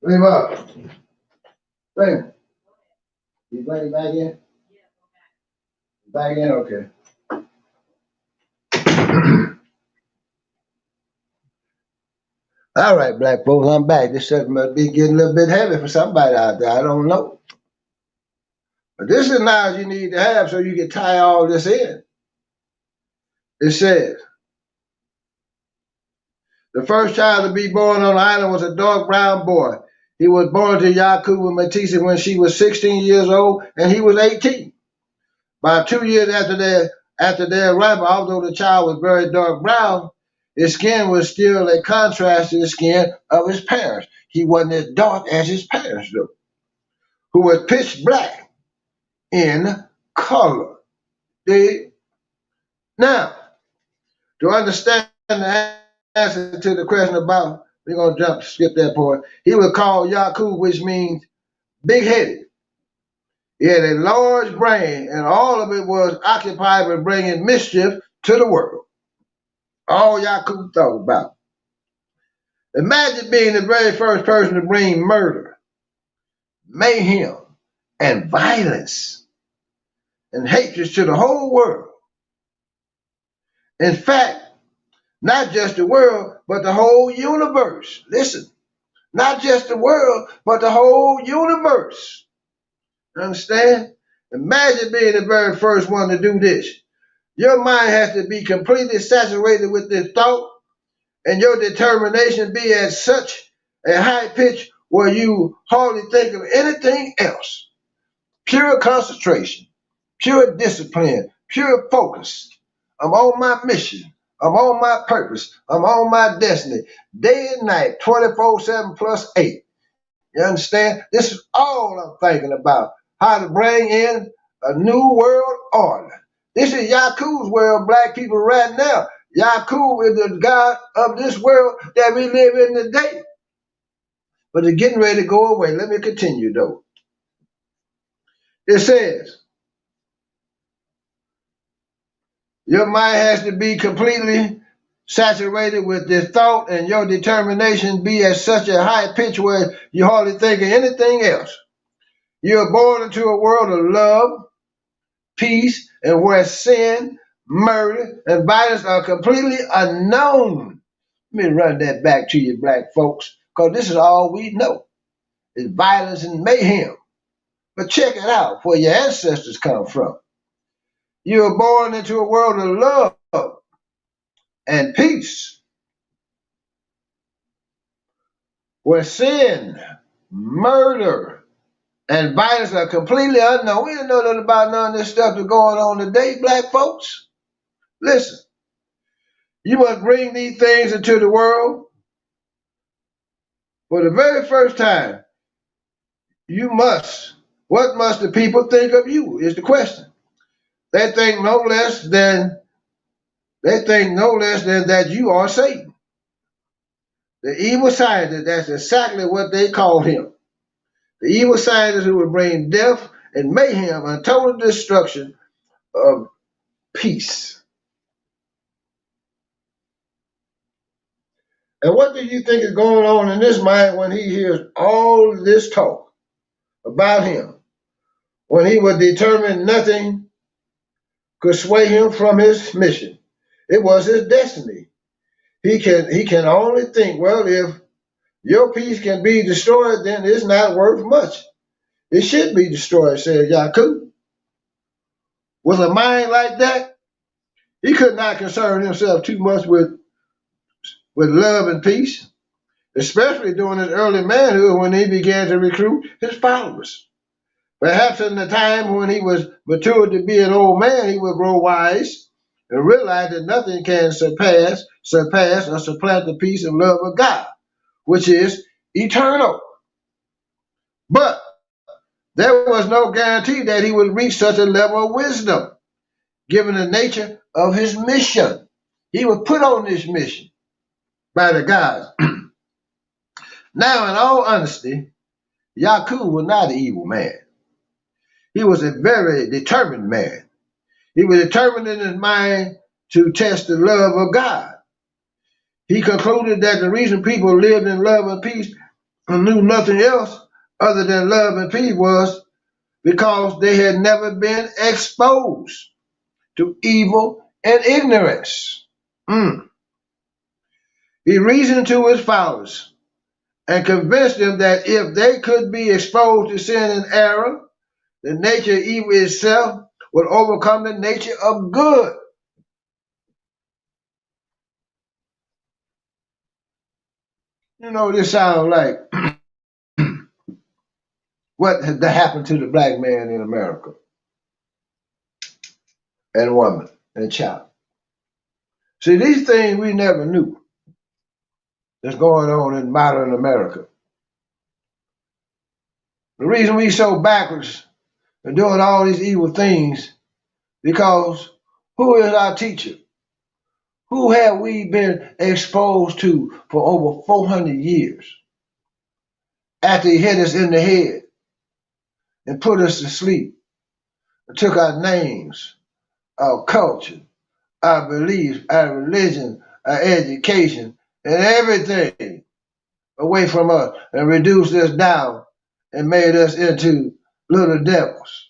Bring him up. Bring him. You bring him back in? Back in? Okay. All right, black folks, I'm back. This subject must be getting a little bit heavy for somebody out there. I don't know. But this is knowledge you need to have so you can tie all this in. It says, the first child to be born on the island was a dark brown boy. He was born to Yakub and Matisse when she was 16 years old and he was 18. About 2 years after their arrival, although the child was very dark brown, his skin was still a contrast to the skin of his parents. He wasn't as dark as his parents, though, who was pitch black in color. Now, to understand the answer to the question about, we're going to skip that part. He was called Yakub, which means big-headed. He had a large brain, and all of it was occupied with bringing mischief to the world. All Yakub thought about. Imagine being the very first person to bring murder, mayhem, and violence and hatred to the whole world. In fact, not just the world, but the whole universe. Listen, not just the world, but the whole universe. Understand? Imagine being the very first one to do this. Your mind has to be completely saturated with this thought, and your determination be at such a high pitch where you hardly think of anything else. Pure concentration, pure discipline, pure focus. I'm on my mission. I'm on my purpose. I'm on my destiny. Day and night, 24/7 plus 8. You understand? This is all I'm thinking about. How to bring in a new world order. This is Yakub's world, black people, right now. Yakub is the God of this world that we live in today. But it's getting ready to go away. Let me continue, though. It says, your mind has to be completely saturated with this thought, and your determination be at such a high pitch where you hardly think of anything else. You are born into a world of love, peace, and where sin, murder, and violence are completely unknown. Let me run that back to you, black folks, because this is all we know. It's violence and mayhem. But check it out, where your ancestors come from. You were born into a world of love and peace, where sin, murder, and violence are completely unknown. We didn't know nothing about none of this stuff that's going on today, black folks. Listen, you must bring these things into the world. For the very first time, you must. What must the people think of you is the question. They think no less than that you are Satan. The evil scientist, that's exactly what they called him. The evil scientist who would bring death and mayhem and total destruction of peace. And what do you think is going on in his mind when he hears all this talk about him? When he was determined nothing could sway him from his mission. It was his destiny. He can only think, well, if your peace can be destroyed, then it's not worth much. It should be destroyed, said Yakub. With a mind like that, he could not concern himself too much with love and peace, especially during his early manhood when he began to recruit his followers. Perhaps in the time when he was matured to be an old man, he would grow wise and realize that nothing can surpass or supplant the peace and love of God, which is eternal. But there was no guarantee that he would reach such a level of wisdom, given the nature of his mission. He was put on this mission by the gods. Now, in all honesty, Yakub was not an evil man. He was a very determined man. He was determined in his mind to test the love of God. He concluded that the reason people lived in love and peace and knew nothing else other than love and peace was because they had never been exposed to evil and ignorance. He reasoned to his followers and convinced them that if they could be exposed to sin and error, the nature of evil itself would overcome the nature of good. You know, this sounds like what had happened to the black man in America, and woman, and child. See, these things we never knew that's going on in modern America. The reason we so backwards and doing all these evil things, because who is our teacher? Who have we been exposed to for over 400 years? After he hit us in the head and put us to sleep and took our names, our culture, our beliefs, our religion, our education, and everything away from us and reduced us down and made us into little devils,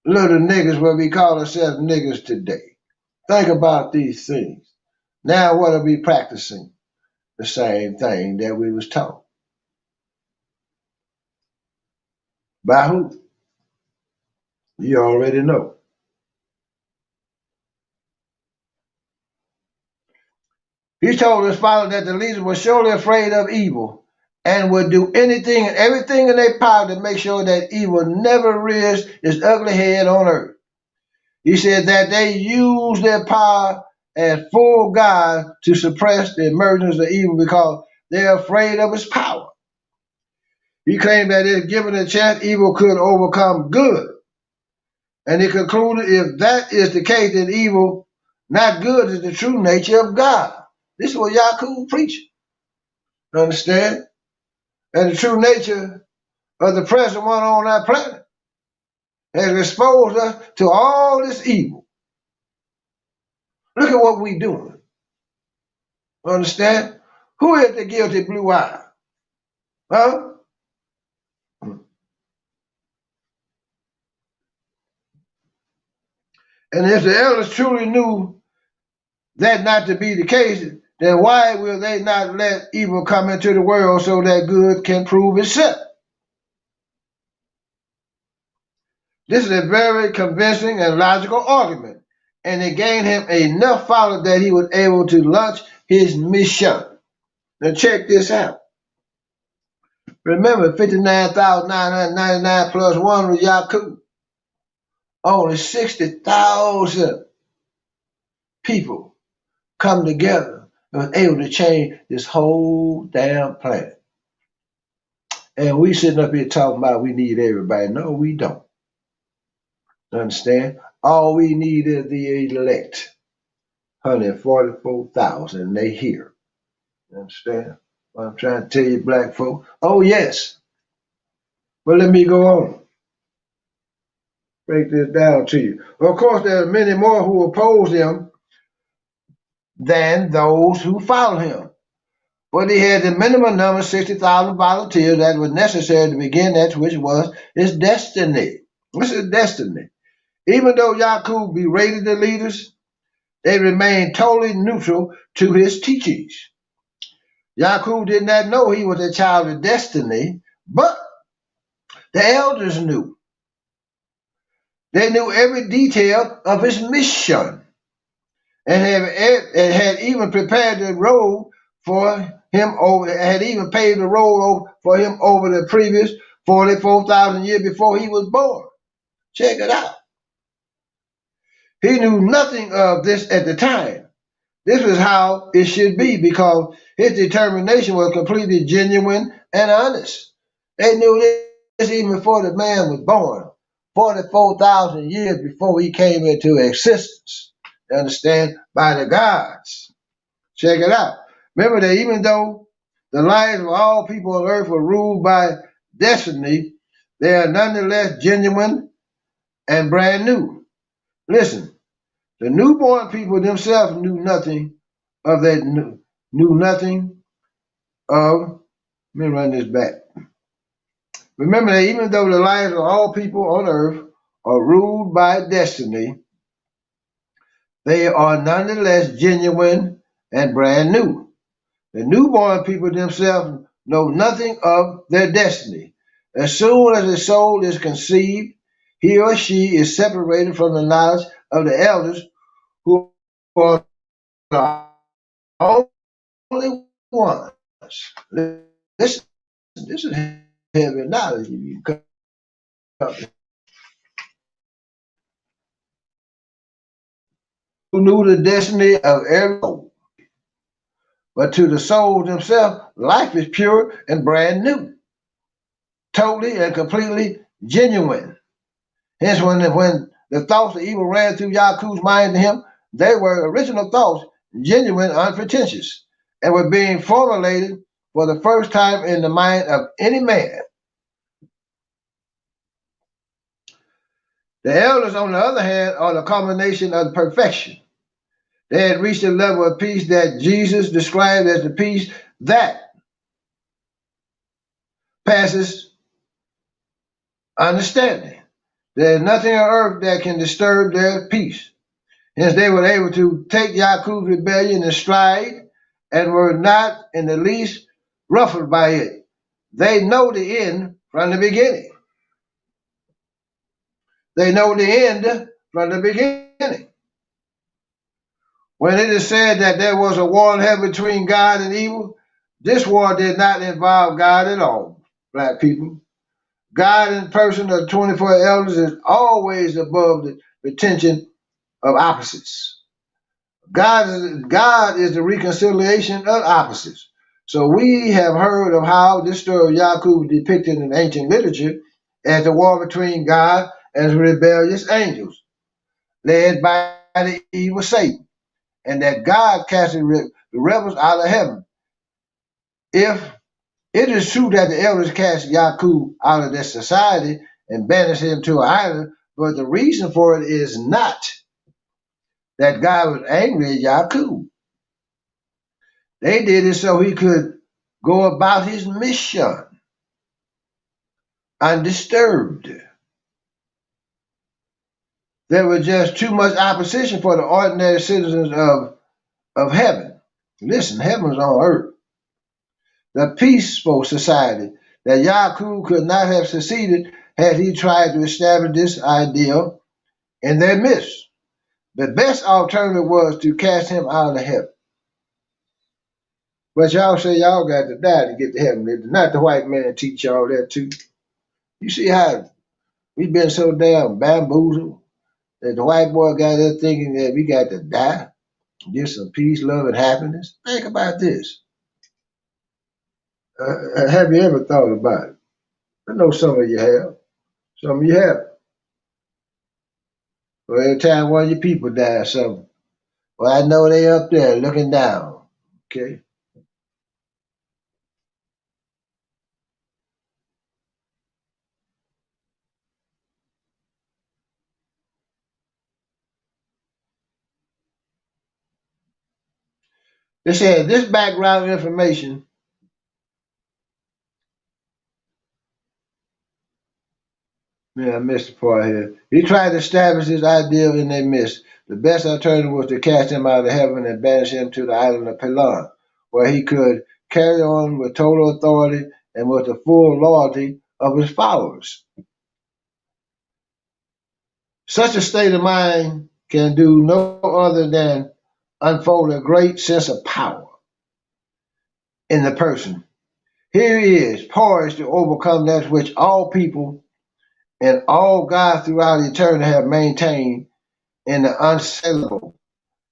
little niggas, what we call ourselves niggas today. Think about these things. Now what are we practicing? The same thing that we was taught. By who? You already know. He told his father that the leaders were surely afraid of evil and would do anything and everything in their power to make sure that evil never rears its ugly head on earth. He said that they use their power as full God to suppress the emergence of evil because they're afraid of its power. He claimed that if given a chance, evil could overcome good. And he concluded, if that is the case, then evil, not good, is the true nature of God. This is what Yakub preaching. Understand? And the true nature of the present one on our planet has exposed us to all this evil. Look at what we doing. Understand? Who is the guilty blue eye? Huh? And if the elders truly knew that not to be the case, then why will they not let evil come into the world so that good can prove itself? This is a very convincing and logical argument, and it gained him enough followers that he was able to launch his mission. Now check this out. Remember, 59,999 plus 1 was Yakub. Only 60,000 people come together and was able to change this whole damn planet. And we sitting up here talking about we need everybody. No, we don't. Understand? All we need is the elect. 144,000, and they here. You understand what I'm trying to tell you, black folk? Oh, yes. But let me go on. Break this down to you. Of course, there are many more who oppose him than those who follow him. But he had the minimum number, 60,000 volunteers, that was necessary to begin that which was his destiny. What's his destiny? Even though Yakub berated the leaders, they remained totally neutral to his teachings. Yakub did not know he was a child of destiny, but the elders knew. They knew every detail of his mission and had even prepared the road for him over, had even paved the road for him over the previous 44,000 years before he was born. Check it out. He knew nothing of this at the time. This was how it should be because his determination was completely genuine and honest. They knew this even before the man was born, 44,000 years before he came into existence. You understand? By the gods. Check it out. Remember that even though the lives of all people on earth were ruled by destiny, they are nonetheless genuine and brand new. Listen, the newborn people themselves knew nothing of that, knew nothing of, let me run this back. Remember that even though the lives of all people on earth are ruled by destiny, they are nonetheless genuine and brand new. The newborn people themselves know nothing of their destiny. As soon as a soul is conceived, he or she is separated from the knowledge of the elders who are the only ones. This is heavy knowledge. You come who knew the destiny of every soul. But to the soul themselves, life is pure and brand new, totally and completely genuine. Hence, when the thoughts of evil ran through Yakub's mind to him, they were original thoughts, genuine, unpretentious, and were being formulated for the first time in the mind of any man. The elders, on the other hand, are the culmination of perfection. They had reached a level of peace that Jesus described as the peace that passes understanding. There is nothing on earth that can disturb their peace. Hence, they were able to take Yakub's rebellion in stride and were not in the least ruffled by it. They know the end from the beginning. They know the end from the beginning. When it is said that there was a war in heaven between God and evil, this war did not involve God at all, black people. God in person of the 24 elders is always above the pretension of opposites. God is the reconciliation of opposites. So we have heard of how this story of Yakub depicted in ancient literature as the war between God as rebellious angels, led by the evil Satan, and that God casted the rebels out of heaven. If it is true that the elders cast Yakub out of their society and banished him to an island, but the reason for it is not that God was angry at Yakub. They did it so he could go about his mission undisturbed. There was just too much opposition for the ordinary citizens of heaven. Listen, heaven was on earth. The peaceful society that Yakub could not have succeeded had he tried to establish this ideal in their midst. The best alternative was to cast him out of heaven. But y'all say y'all got to die to get to heaven. Did not the white man teach y'all that too? You see how we've been so damn bamboozled that the white boy got there thinking that we got to die, get some peace, love, and happiness. Think about this. Have you ever thought about it? I know some of you have. Some of you have. Well, every time one of your people dies, something. Well, I know they up there looking down. Okay. They said this background information. Yeah, I missed the part here. He tried to establish his ideal in their midst. The best alternative was to cast him out of heaven and banish him to the island of Pelan, where he could carry on with total authority and with the full loyalty of his followers. Such a state of mind can do no other than unfold a great sense of power in the person. Here he is, poised to overcome that which all people and all gods throughout eternity have maintained in the unassailable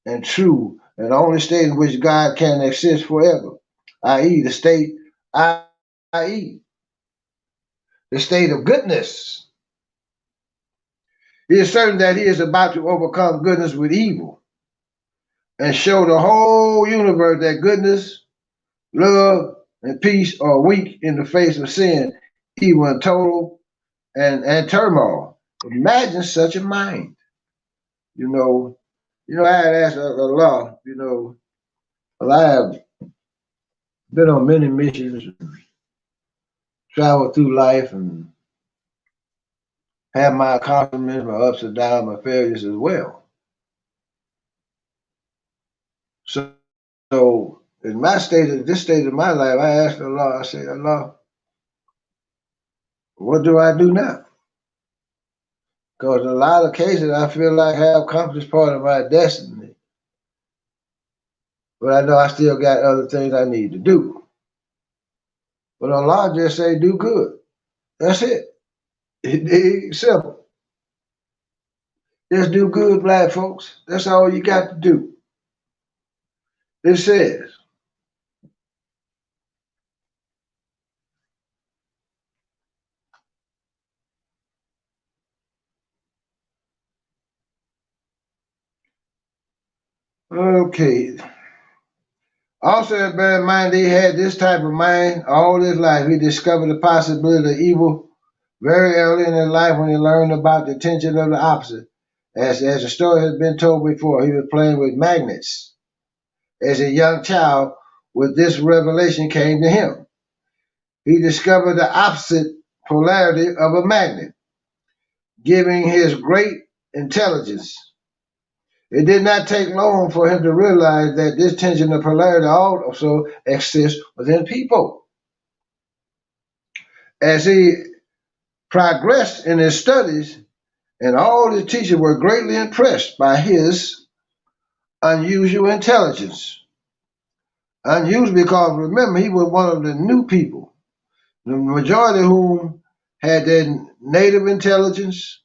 and true and only state in which God can exist forever, i.e., i.e., the state of goodness. He is certain that he is about to overcome goodness with evil and show the whole universe that goodness, love, and peace are weak in the face of sin, evil, and total and turmoil. Imagine such a mind. You know, I had asked Allah, well, I have been on many missions, traveled through life, and had my accomplishments, my ups and downs, my failures as well. So in this state of my life, I asked Allah, I said, Allah, what do I do now? Because in a lot of cases, I feel like I have accomplished part of my destiny. But I know I still got other things I need to do. But Allah just say, do good. That's it. It's simple. Just do good, black folks. That's all you got to do. It says, okay. Also, bear in mind, they had this type of mind all his life. He discovered the possibility of evil very early in his life when he learned about the tension of the opposite. As the story has been told before, he was playing with magnets. As a young child, with this revelation came to him. He discovered the opposite polarity of a magnet, giving his great intelligence. It did not take long for him to realize that this tension of polarity also exists within people. As he progressed in his studies, and all his teachers were greatly impressed by his unusual intelligence. Unusual because, remember, he was one of the new people, the majority of whom had their native intelligence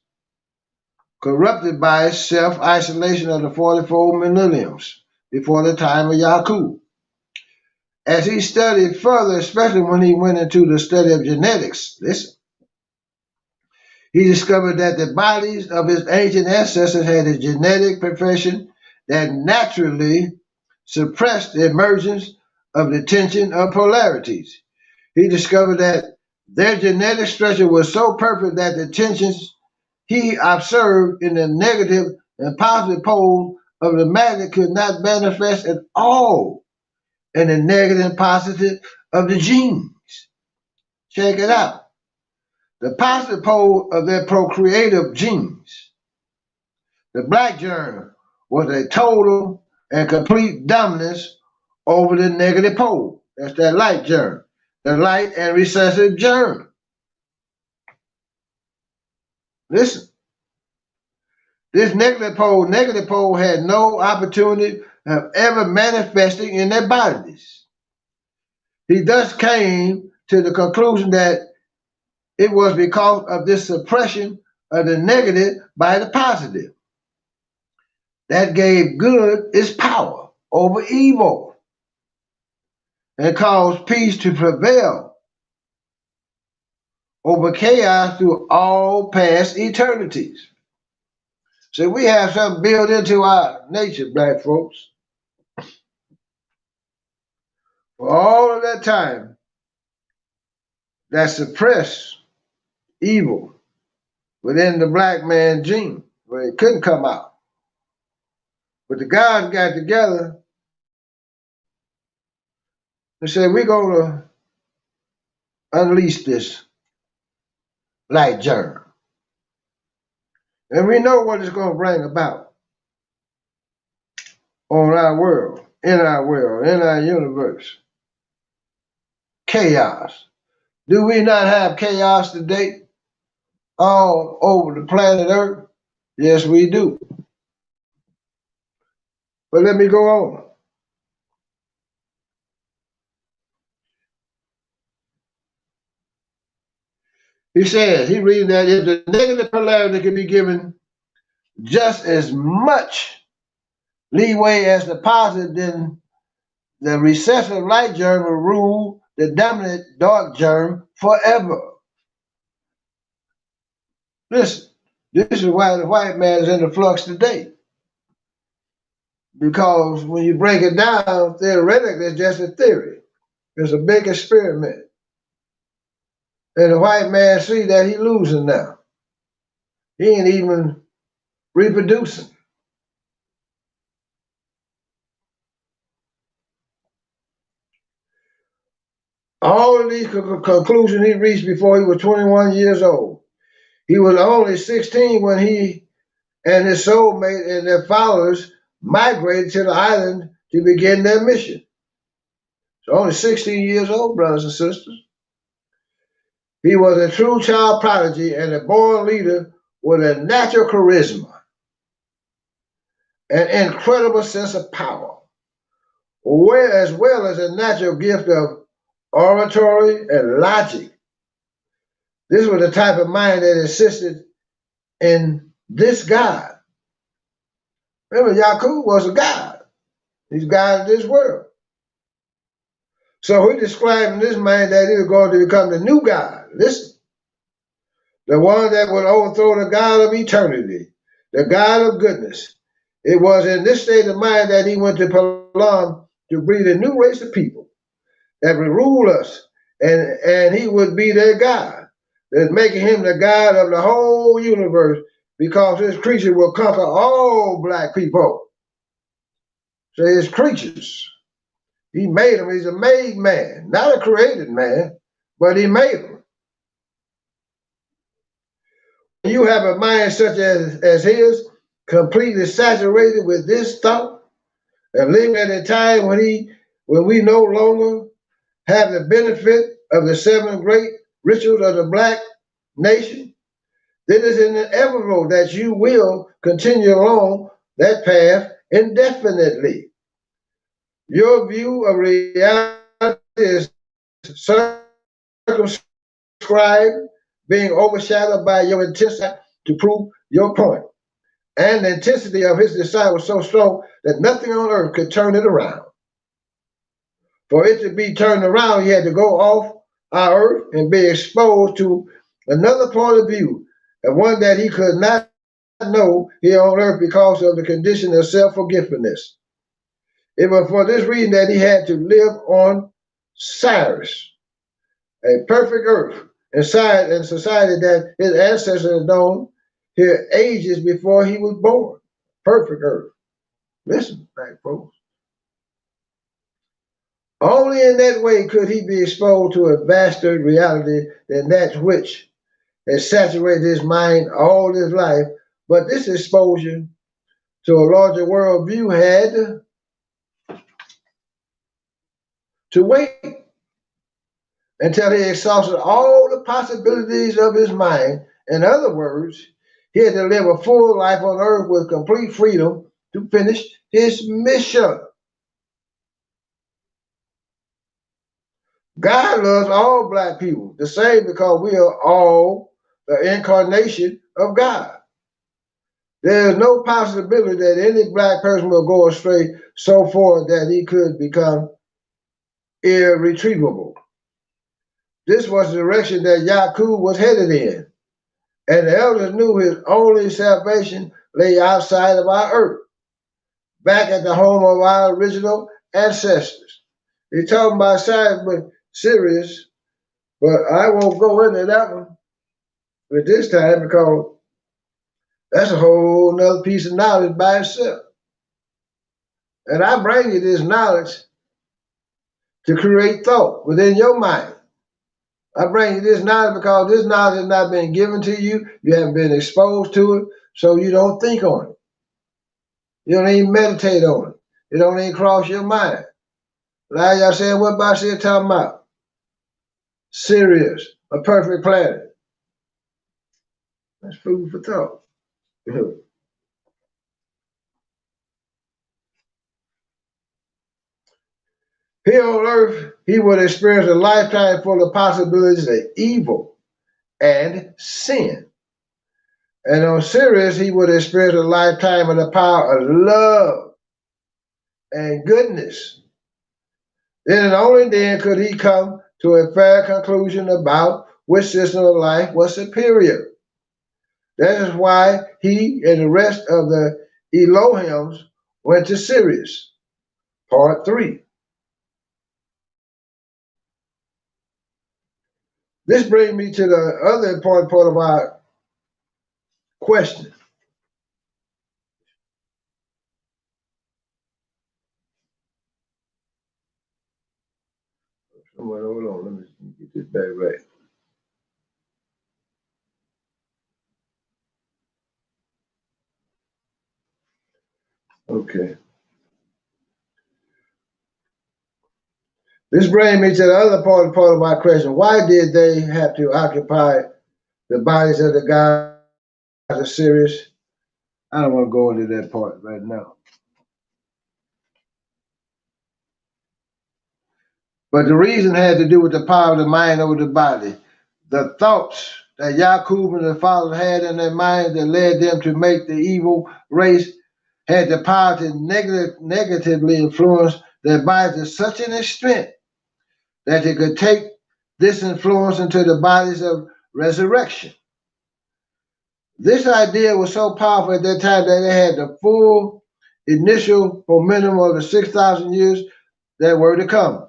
corrupted by self-isolation of the 44 millenniums before the time of Yakub. As he studied further, especially when he went into the study of genetics, listen, He discovered that the bodies of his ancient ancestors had a genetic profession that naturally suppressed the emergence of the tension of polarities. He discovered that their genetic structure was so perfect that the tensions he observed in the negative and positive pole of the magnet could not manifest at all in the negative and positive of the genes. Check it out. The positive pole of their procreative genes, the black germ, was a total and complete dominance over the negative pole. That's that light germ, the light and recessive germ. Listen, this negative pole had no opportunity of ever manifesting in their bodies. He thus came to the conclusion that it was because of this suppression of the negative by the positive that gave good its power over evil and caused peace to prevail over chaos through all past eternities. So we have something built into our nature, black folks. For all of that time, that suppressed evil within the black man gene, where it couldn't come out. But the gods got together and said, we're going to unleash this light germ. And we know what it's going to bring about on our world, in our universe. Chaos. Do we not have chaos today all over the planet Earth? Yes, we do. But let me go on. He says, he reads that if the negative polarity can be given just as much leeway as the positive, then the recessive light germ will rule the dominant dark germ forever. Listen, this is why the white man is in the flux today. Because when you break it down, theoretically, it's just a theory. It's a big experiment. And the white man see that he's losing now. He ain't even reproducing. All of these conclusions he reached before he was 21 years old. He was only 16 when he and his soulmate and their followers migrated to the island to begin their mission. So only 16 years old, brothers and sisters. He was a true child prodigy and a born leader with a natural charisma, an incredible sense of power, as well as a natural gift of oratory and logic. This was the type of mind that insisted in this God. Remember, Yakub was a God. He's God of this world. So he described in this mind that he was going to become the new God. Listen, the one that would overthrow the God of eternity, the God of goodness. It was in this state of mind that he went to Palam to breed a new race of people that would rule us, and he would be their God. That's making him the God of the whole universe, because his creature will conquer all black people. So his creatures, he made them. He's a made man, not a created man, but he made them. You have a mind such as his, completely saturated with this thought, and living at a time when we no longer have the benefit of the seven great rituals of the black nation, then it's inevitable that you will continue along that path indefinitely. Your view of reality is circumscribed, being overshadowed by your intensity to prove your point. And the intensity of his desire was so strong that nothing on earth could turn it around. For it to be turned around, he had to go off our earth and be exposed to another point of view and one that he could not know here on earth because of the condition of self-forgetfulness. It was for this reason that he had to live on Cyrus, a perfect earth, and society that his ancestors had known here ages before he was born. Perfect earth. Listen, black folks. Only in that way could he be exposed to a vaster reality than that which has saturated his mind all his life. But this exposure to a larger world view had to wait until he exhausted all the possibilities of his mind. In other words, he had to live a full life on earth with complete freedom to finish his mission. God loves all black people the same because we are all the incarnation of God. There is no possibility that any black person will go astray so far that he could become irretrievable. This was the direction that Yakub was headed in, and the elders knew his only salvation lay outside of our earth, back at the home of our original ancestors. He's talking about Sirius, but I won't go into that one at this time because that's a whole nother piece of knowledge by itself. And I bring you this knowledge to create thought within your mind. I bring you this knowledge because this knowledge has not been given to you. You haven't been exposed to it, so you don't think on it. You don't even meditate on it. It don't even cross your mind. Like y'all saying, what Basheer talking about? Sirius, a perfect planet. That's food for thought. Here on earth, he would experience a lifetime full of possibilities of evil and sin. And on Sirius, he would experience a lifetime of the power of love and goodness. Then and only then could he come to a fair conclusion about which system of life was superior. That is why he and the rest of the Elohims went to Sirius. Part 3. This brings me to the other important part of our question. Hold on, let me get this back right. Okay. This brings me to the other part of my question. Why did they have to occupy the bodies of the gods of Sirius? I don't want to go into that part right now. But the reason had to do with the power of the mind over the body. The thoughts that Yakub and the fathers had in their mind that led them to make the evil race had the power to negatively influence their bodies to such an extent that they could take this influence into the bodies of resurrection. This idea was so powerful at that time that they had the full initial momentum of the 6,000 years that were to come,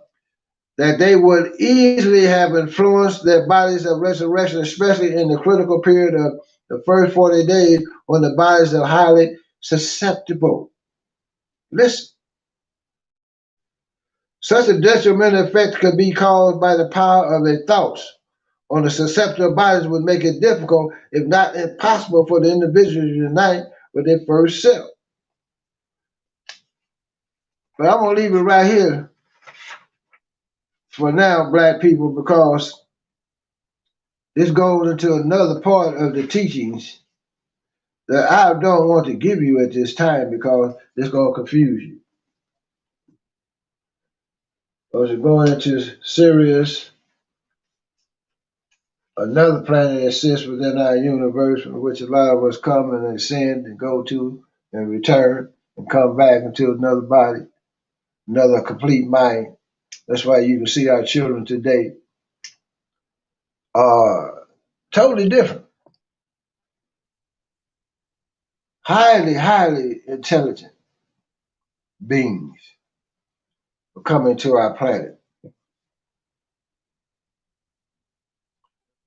that they would easily have influenced their bodies of resurrection, especially in the critical period of the first 40 days when the bodies are highly susceptible. Listen. Such a detrimental effect could be caused by the power of their thoughts on the susceptible bodies would make it difficult, if not impossible, for the individual to unite with their first self. But I'm going to leave it right here for now, black people, because this goes into another part of the teachings that I don't want to give you at this time because it's going to confuse you. Because it's going into Sirius, another planet that sits within our universe, from which a lot of us come and ascend and go to and return and come back into another body, another complete mind. That's why you can see our children today are totally different. highly, highly intelligent beings are coming to our planet.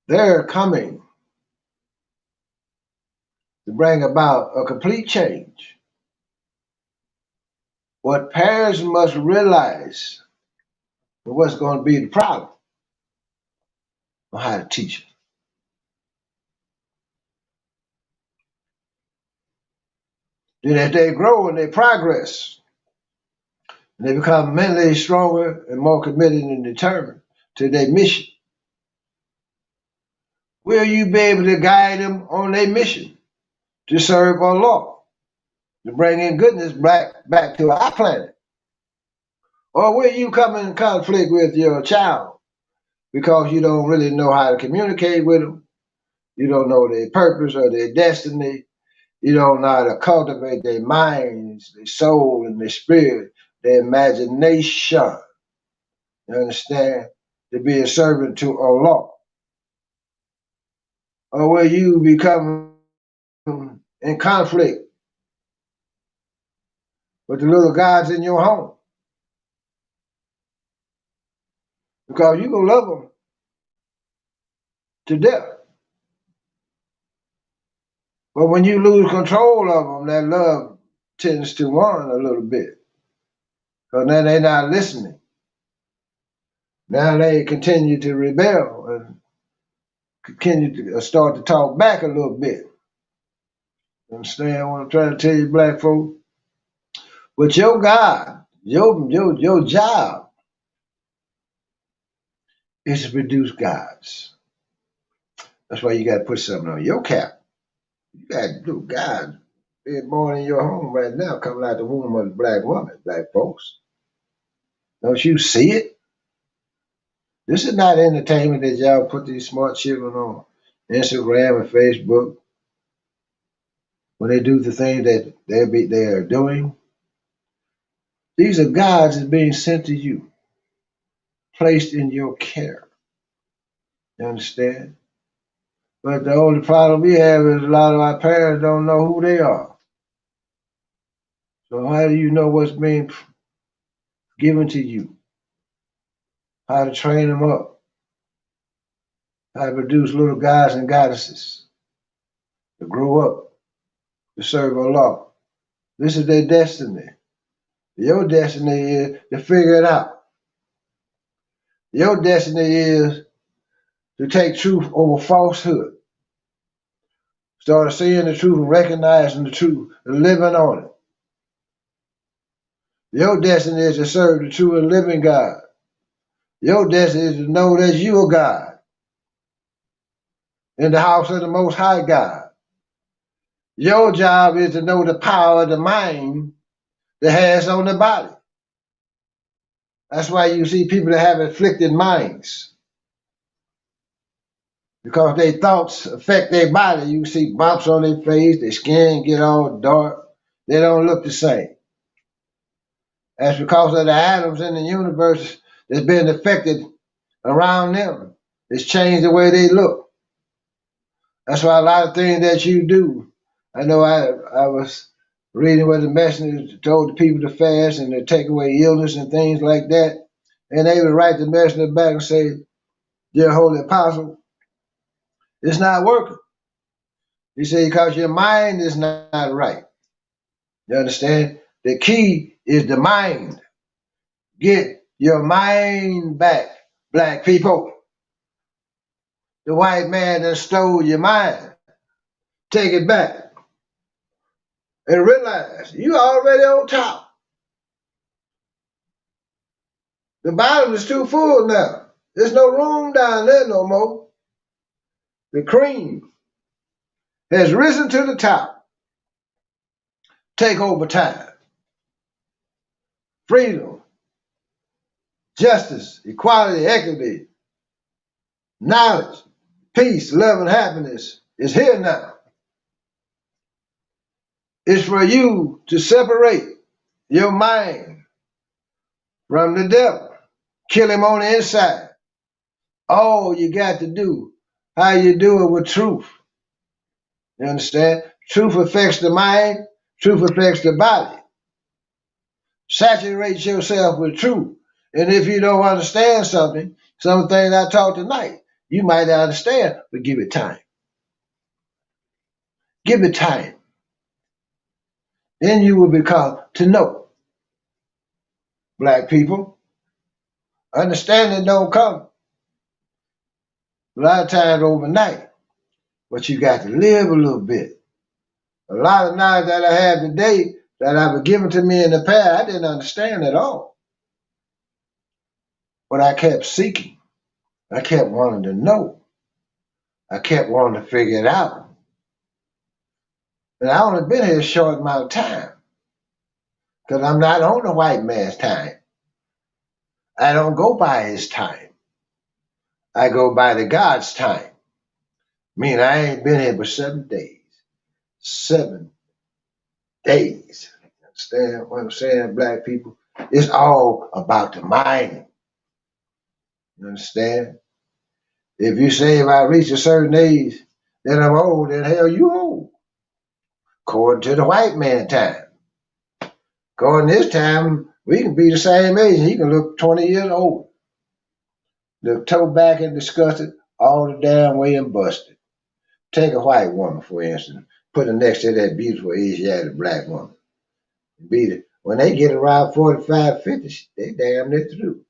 They're coming to bring about a complete change. What parents must realize what's going to be the problem on how to teach them. Then as they grow and they progress, and they become mentally stronger and more committed and determined to their mission, will you be able to guide them on their mission to serve Allah, to bring in goodness back to our planet? Or will you come in conflict with your child because you don't really know how to communicate with them? You don't know their purpose or their destiny. You don't know how to cultivate their minds, their soul, and their spirit, their imagination. You understand? To be a servant to Allah. Or will you become in conflict with the little gods in your home? Because you can love them to death. But when you lose control of them, that love tends to wane a little bit. Because now they're not listening. Now they continue to rebel and continue to start to talk back a little bit. You understand what I'm trying to tell you, black folk? But your God, your job is to produce gods. That's why you got to put something on your cap. You got to do God being born in your home right now, coming out the womb of a black woman, black folks. Don't you see it? This is not entertainment that y'all put these smart children on Instagram and Facebook when they do the things that they are doing. These are gods that's being sent to you, placed in your care. You understand? But the only problem we have is a lot of our parents don't know who they are. So how do you know what's being given to you? How to train them up? How to produce little gods and goddesses to grow up, to serve Allah. This is their destiny. Your destiny is to figure it out. Your destiny is to take truth over falsehood. Start seeing the truth and recognizing the truth and living on it. Your destiny is to serve the true and living God. Your destiny is to know that you are God in the house of the Most High God. Your job is to know the power of the mind that has on the body. That's why you see people that have afflicted minds. Because their thoughts affect their body. You see bumps on their face, their skin get all dark. They don't look the same. That's because of the atoms in the universe that's been affected around them. It's changed the way they look. That's why a lot of things that you do. I know I was reading where the messenger told the people to fast and to take away illness and things like that. And they would write the messenger back and say, "Dear Holy Apostle, it's not working." He said, because your mind is not right. You understand? The key is the mind. Get your mind back, black people. The white man that stole your mind. Take it back. And realize you already on top. The bottom is too full now. There's no room down there no more. The cream has risen to the top. Take over time. Freedom, justice, equality, equity, knowledge, peace, love, and happiness is here now. It's for you to separate your mind from the devil. Kill him on the inside. All you got to do, how you do it with truth. You understand? Truth affects the mind, truth affects the body. Saturate yourself with truth. And if you don't understand something, some things I taught tonight, you might not understand, but give it time. Give it time. Then you will become to know. Black people, understanding don't come a lot of times overnight, but you got to live a little bit. A lot of knowledge that I have today that I was given to me in the past, I didn't understand at all. But I kept seeking. I kept wanting to know. I kept wanting to figure it out. And I only been here a short amount of time because I'm not on the white man's time. I don't go by his time. I go by the God's time. Meaning I ain't been here but 7 days. 7 days. Understand what I'm saying, black people? It's all about the mind. You understand? If you say if I reach a certain age, then I'm old, then hell you old. According to the white man time. According to his time, we can be the same age and he can look 20 years old. Look toe back and disgusted all the damn way and busted. Take a white woman, for instance, put her next to that beautiful Asiatic black woman. Beat it. When they get around 45, 50, they damn near through.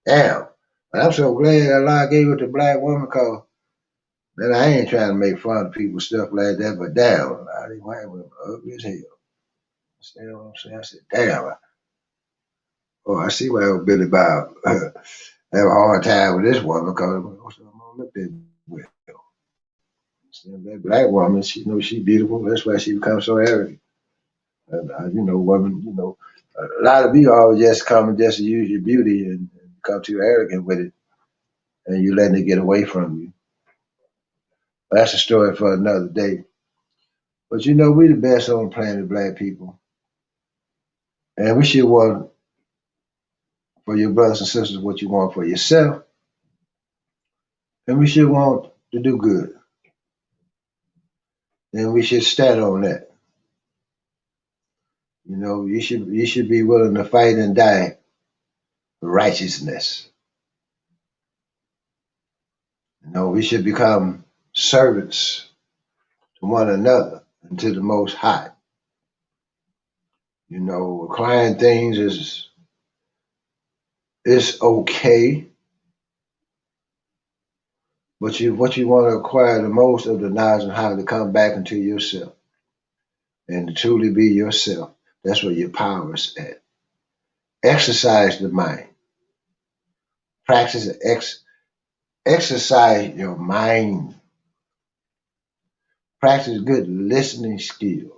Damn. But I'm so glad Allah gave it to black woman because, man, I ain't trying to make fun of people, stuff like that, but damn, a lot of these white women are ugly as hell. You know what I'm saying? I said, damn. Oh, I see why Billy Bob have a hard time with this woman because most of them don't look that well. That black woman, she knows she's beautiful. That's why she becomes so arrogant. And, women, a lot of you always just come just to use your beauty and become too arrogant with it, and you letting it get away from you. That's a story for another day. But we the best on the planet, black people. And we should want for your brothers and sisters what you want for yourself. And we should want to do good. And we should stand on that. You should be willing to fight and die for righteousness. We should become servants to one another and to the Most High. Acquiring things is okay, but what you want to acquire the most of the knowledge of how to come back into yourself and to truly be yourself. That's where your power is at. Exercise the mind. Practice and exercise your mind. Practice good listening skills.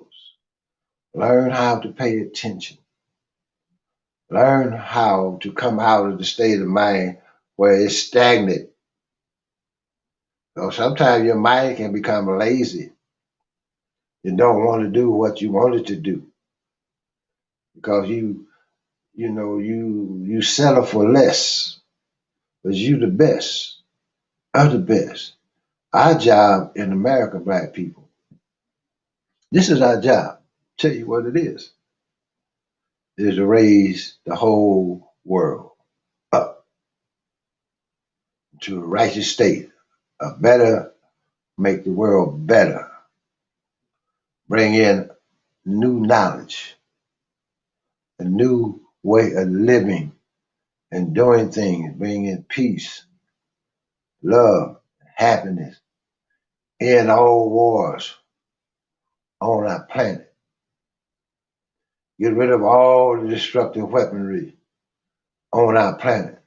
Learn how to pay attention. Learn how to come out of the state of mind where it's stagnant. So sometimes your mind can become lazy. You don't want to do what you wanted to do because you settle for less. Because you the best of the best. Our job in America, black people, this is our job. Tell you what it is to raise the whole world up to a righteous state, make the world better, bring in new knowledge, a new way of living and doing things, bring in peace, love, happiness, end all wars on our planet. Get rid of all the destructive weaponry on our planet.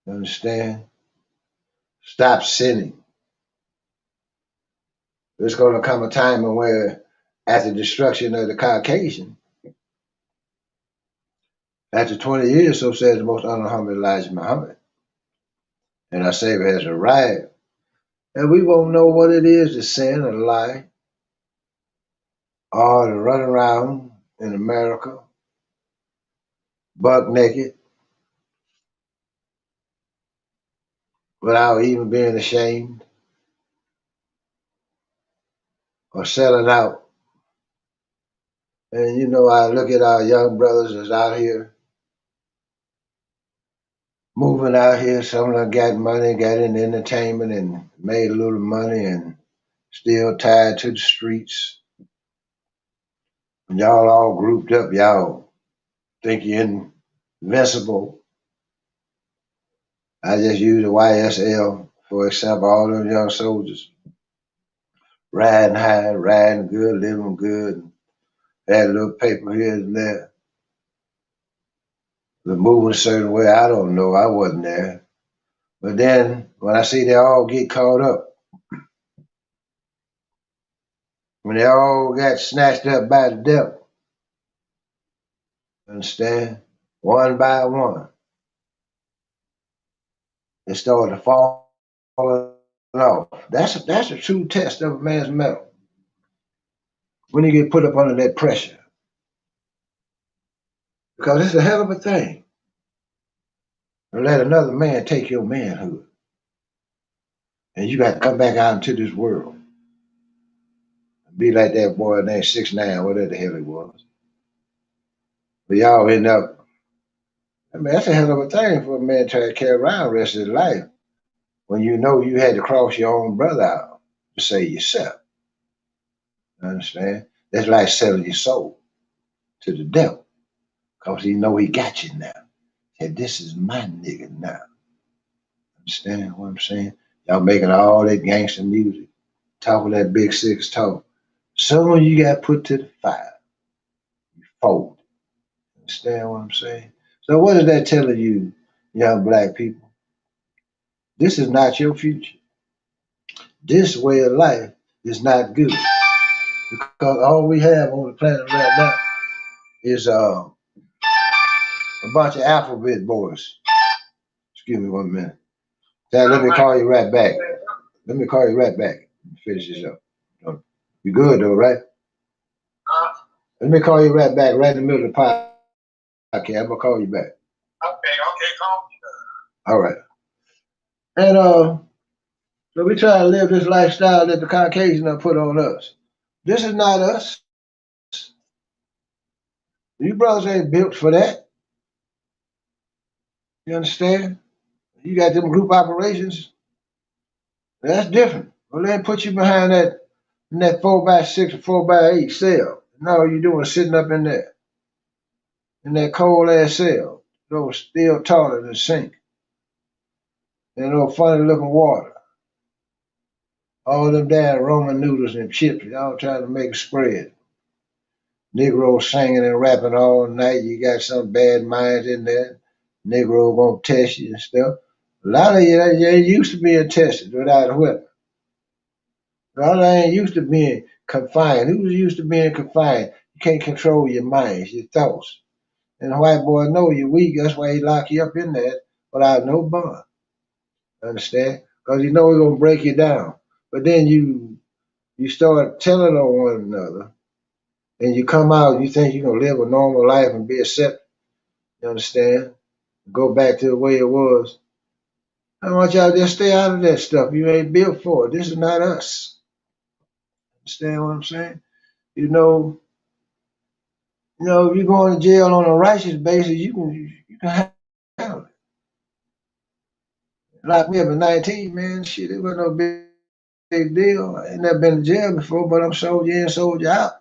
You understand? Stop sinning. There's going to come a time where, after the destruction of the Caucasian, after 20 years, so says the most honorable Elijah Muhammad, and our Savior has arrived, and we won't know what it is to sin and lie, or to run around in America buck naked without even being ashamed. or selling out. And I look at our young brothers that's out here, moving out here. Some of them got money, got in entertainment and made a little money and still tied to the streets. And y'all all grouped up, y'all think you're invincible. I just use the YSL, for example, all them young soldiers riding high, riding good, living good, had a little paper here and there. The moving a certain way, I don't know, I wasn't there. But then when I see they all get caught up, when they all got snatched up by the devil, understand? One by one, they started to fall off. That's a true test of a man's mettle. When you get put up under that pressure. Because it's a hell of a thing to let another man take your manhood. And you got to come back out into this world. Be like that boy named 6ix9ine, whatever the hell he was. But y'all end up, that's a hell of a thing for a man to carry around the rest of his life when you know you had to cross your own brother out to save yourself. Understand? That's like selling your soul to the devil because he know he got you now. And this is my nigga now. Understand what I'm saying? Y'all making all that gangster music, talking that big six talk. Soon you got put to the fire. You fold. Understand what I'm saying? So what is that telling you, young black people? This is not your future. This way of life is not good. Because all we have on the planet right now is a bunch of alphabet boys. Excuse me 1 minute. Dad, let me call you right back. Let me call you right back. Finish this up. You good though, right? Let me call you right back, right in the middle of the podcast. I'm gonna call you back. Okay, call me. All right. And so we try to live this lifestyle that the Caucasian have put on us. This is not us. You brothers ain't built for that. You understand? You got them group operations. That's different. Well, they put you behind that 4x6 or 4x8 cell. And all you doing is sitting up in there, in that cold ass cell. Those still taller than sink. And those funny looking water. All them damn Roman noodles and chips, y'all trying to make a spread. Negroes singing and rapping all night. You got some bad minds in there. Negro gonna test you and stuff. A lot of you ain't used to being tested without a weapon. A lot of you ain't used to being confined. Who's used to being confined? You can't control your minds, your thoughts. And the white boy know you're weak. That's why he lock you up in there without no bond. Understand? Because he know he's gonna break you down. But then you start telling on one another, and you come out, you think you're gonna live a normal life and be accepted. You understand? Go back to the way it was. I want y'all to just stay out of that stuff. You ain't built for it. This is not us. Understand what I'm saying? If you're going to jail on a righteous basis, you can handle it. Lock me up at 19, man. Shit, it wasn't no big deal. I ain't never been to jail before, but I'm soldier in, soldier out.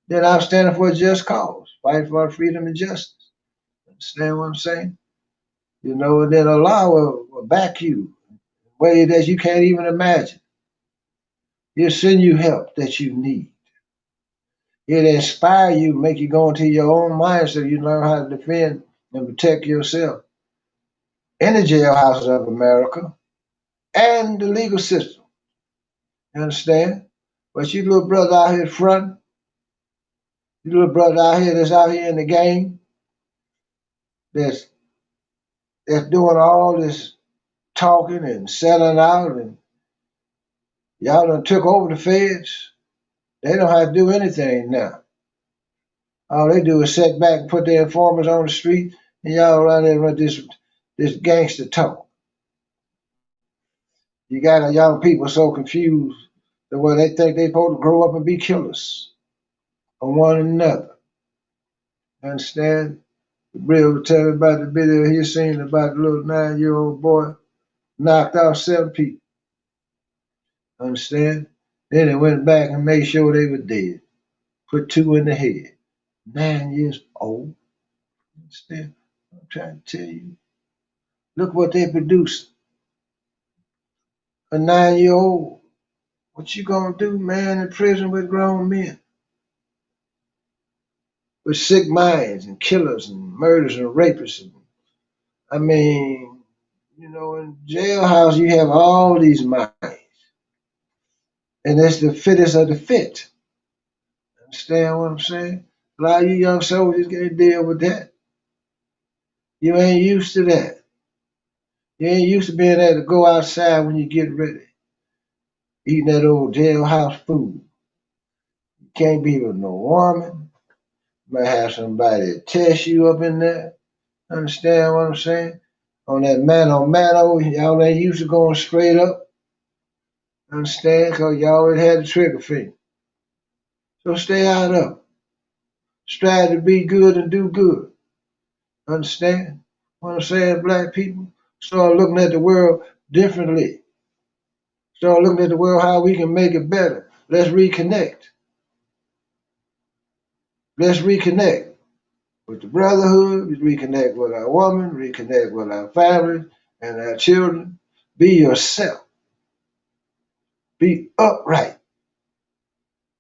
Then I'm standing for a just cause, fighting for our freedom and justice. Understand what I'm saying? And then Allah will back you in ways that you can't even imagine. He'll send you help that you need. It'll inspire you, make you go into your own mind so you learn how to defend and protect yourself in the jailhouses of America and the legal system. You understand? But you little brother out here front, you little brother out here that's out here in the game, that's doing all this talking and selling out, and y'all done took over the feds. They don't have to do anything now. All they do is sit back and put their informers on the street, and y'all around there run this gangster talk. You got young people so confused The way they think they supposed to grow up and be killers on one another. Understand? The Bill was telling about the video he seen about the little 9-year-old boy knocked out 7 people. Understand? Then they went back and made sure they were dead. Put 2 in the head. 9 years old. Understand? I'm trying to tell you. Look what they produced. A 9-year-old. What you gonna do, man, in prison with grown men? With sick minds and killers and murders and rapists. I mean, you know, in jailhouse you have all these minds. And it's the fittest of the fit. Understand what I'm saying? A lot of you young soldiers can't deal with that. You ain't used to that. You ain't used to being able to go outside when you get ready. Eating that old jailhouse food. You can't be with no woman. You might have somebody test you up in there. Understand what I'm saying? On that mano mano, y'all ain't used to going straight up. Understand? Because y'all already had the trigger finger. So stay out of it. Strive to be good and do good. Understand what I'm saying, black people? Start looking at the world differently. Start looking at the world how we can make it better. Let's reconnect. Let's reconnect with the brotherhood. Reconnect with our woman. Reconnect with our families and our children. Be yourself. Be upright,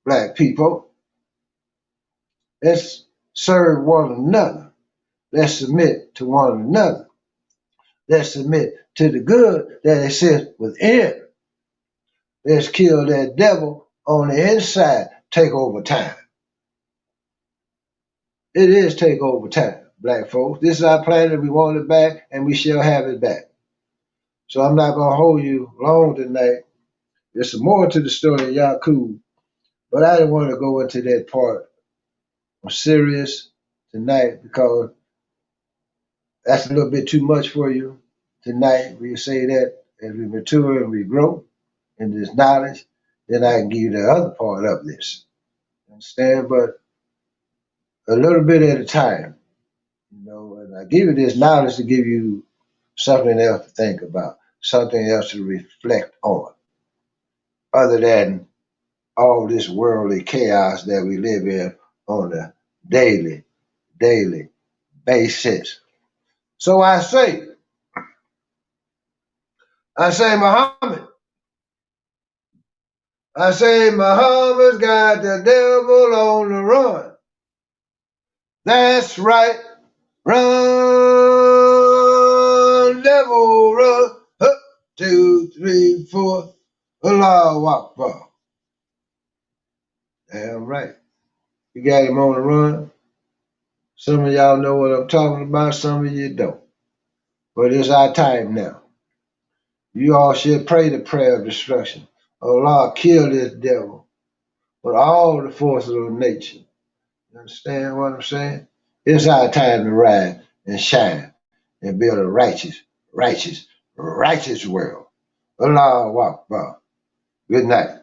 black people. Let's serve one another. Let's submit to one another. Let's submit to the good that exists within. Let's kill that devil on the inside. Take over time. It is take over time, black folks. This is our planet. We want it back, and we shall have it back. So I'm not going to hold you long tonight. There's some more to the story of Yakub, but I didn't want to go into that part. I'm serious tonight because that's a little bit too much for you tonight. We say that as we mature and we grow in this knowledge, then I can give you the other part of this. Understand? But a little bit at a time, you know, and I give you this knowledge to give you something else to think about, something else to reflect on, other than all this worldly chaos that we live in on a daily basis. So I say, Muhammad, Muhammad's got the devil on the run. That's right. Run, devil, run. 2, 3, 4. Allahu Akbar. Damn right. You got him on the run. Some of y'all know what I'm talking about. Some of you don't. But it's our time now. You all should pray the prayer of destruction. Allah, kill this devil with all the forces of nature. You understand what I'm saying? It's our time to rise and shine and build a righteous world. Allahu Akbar. Good night.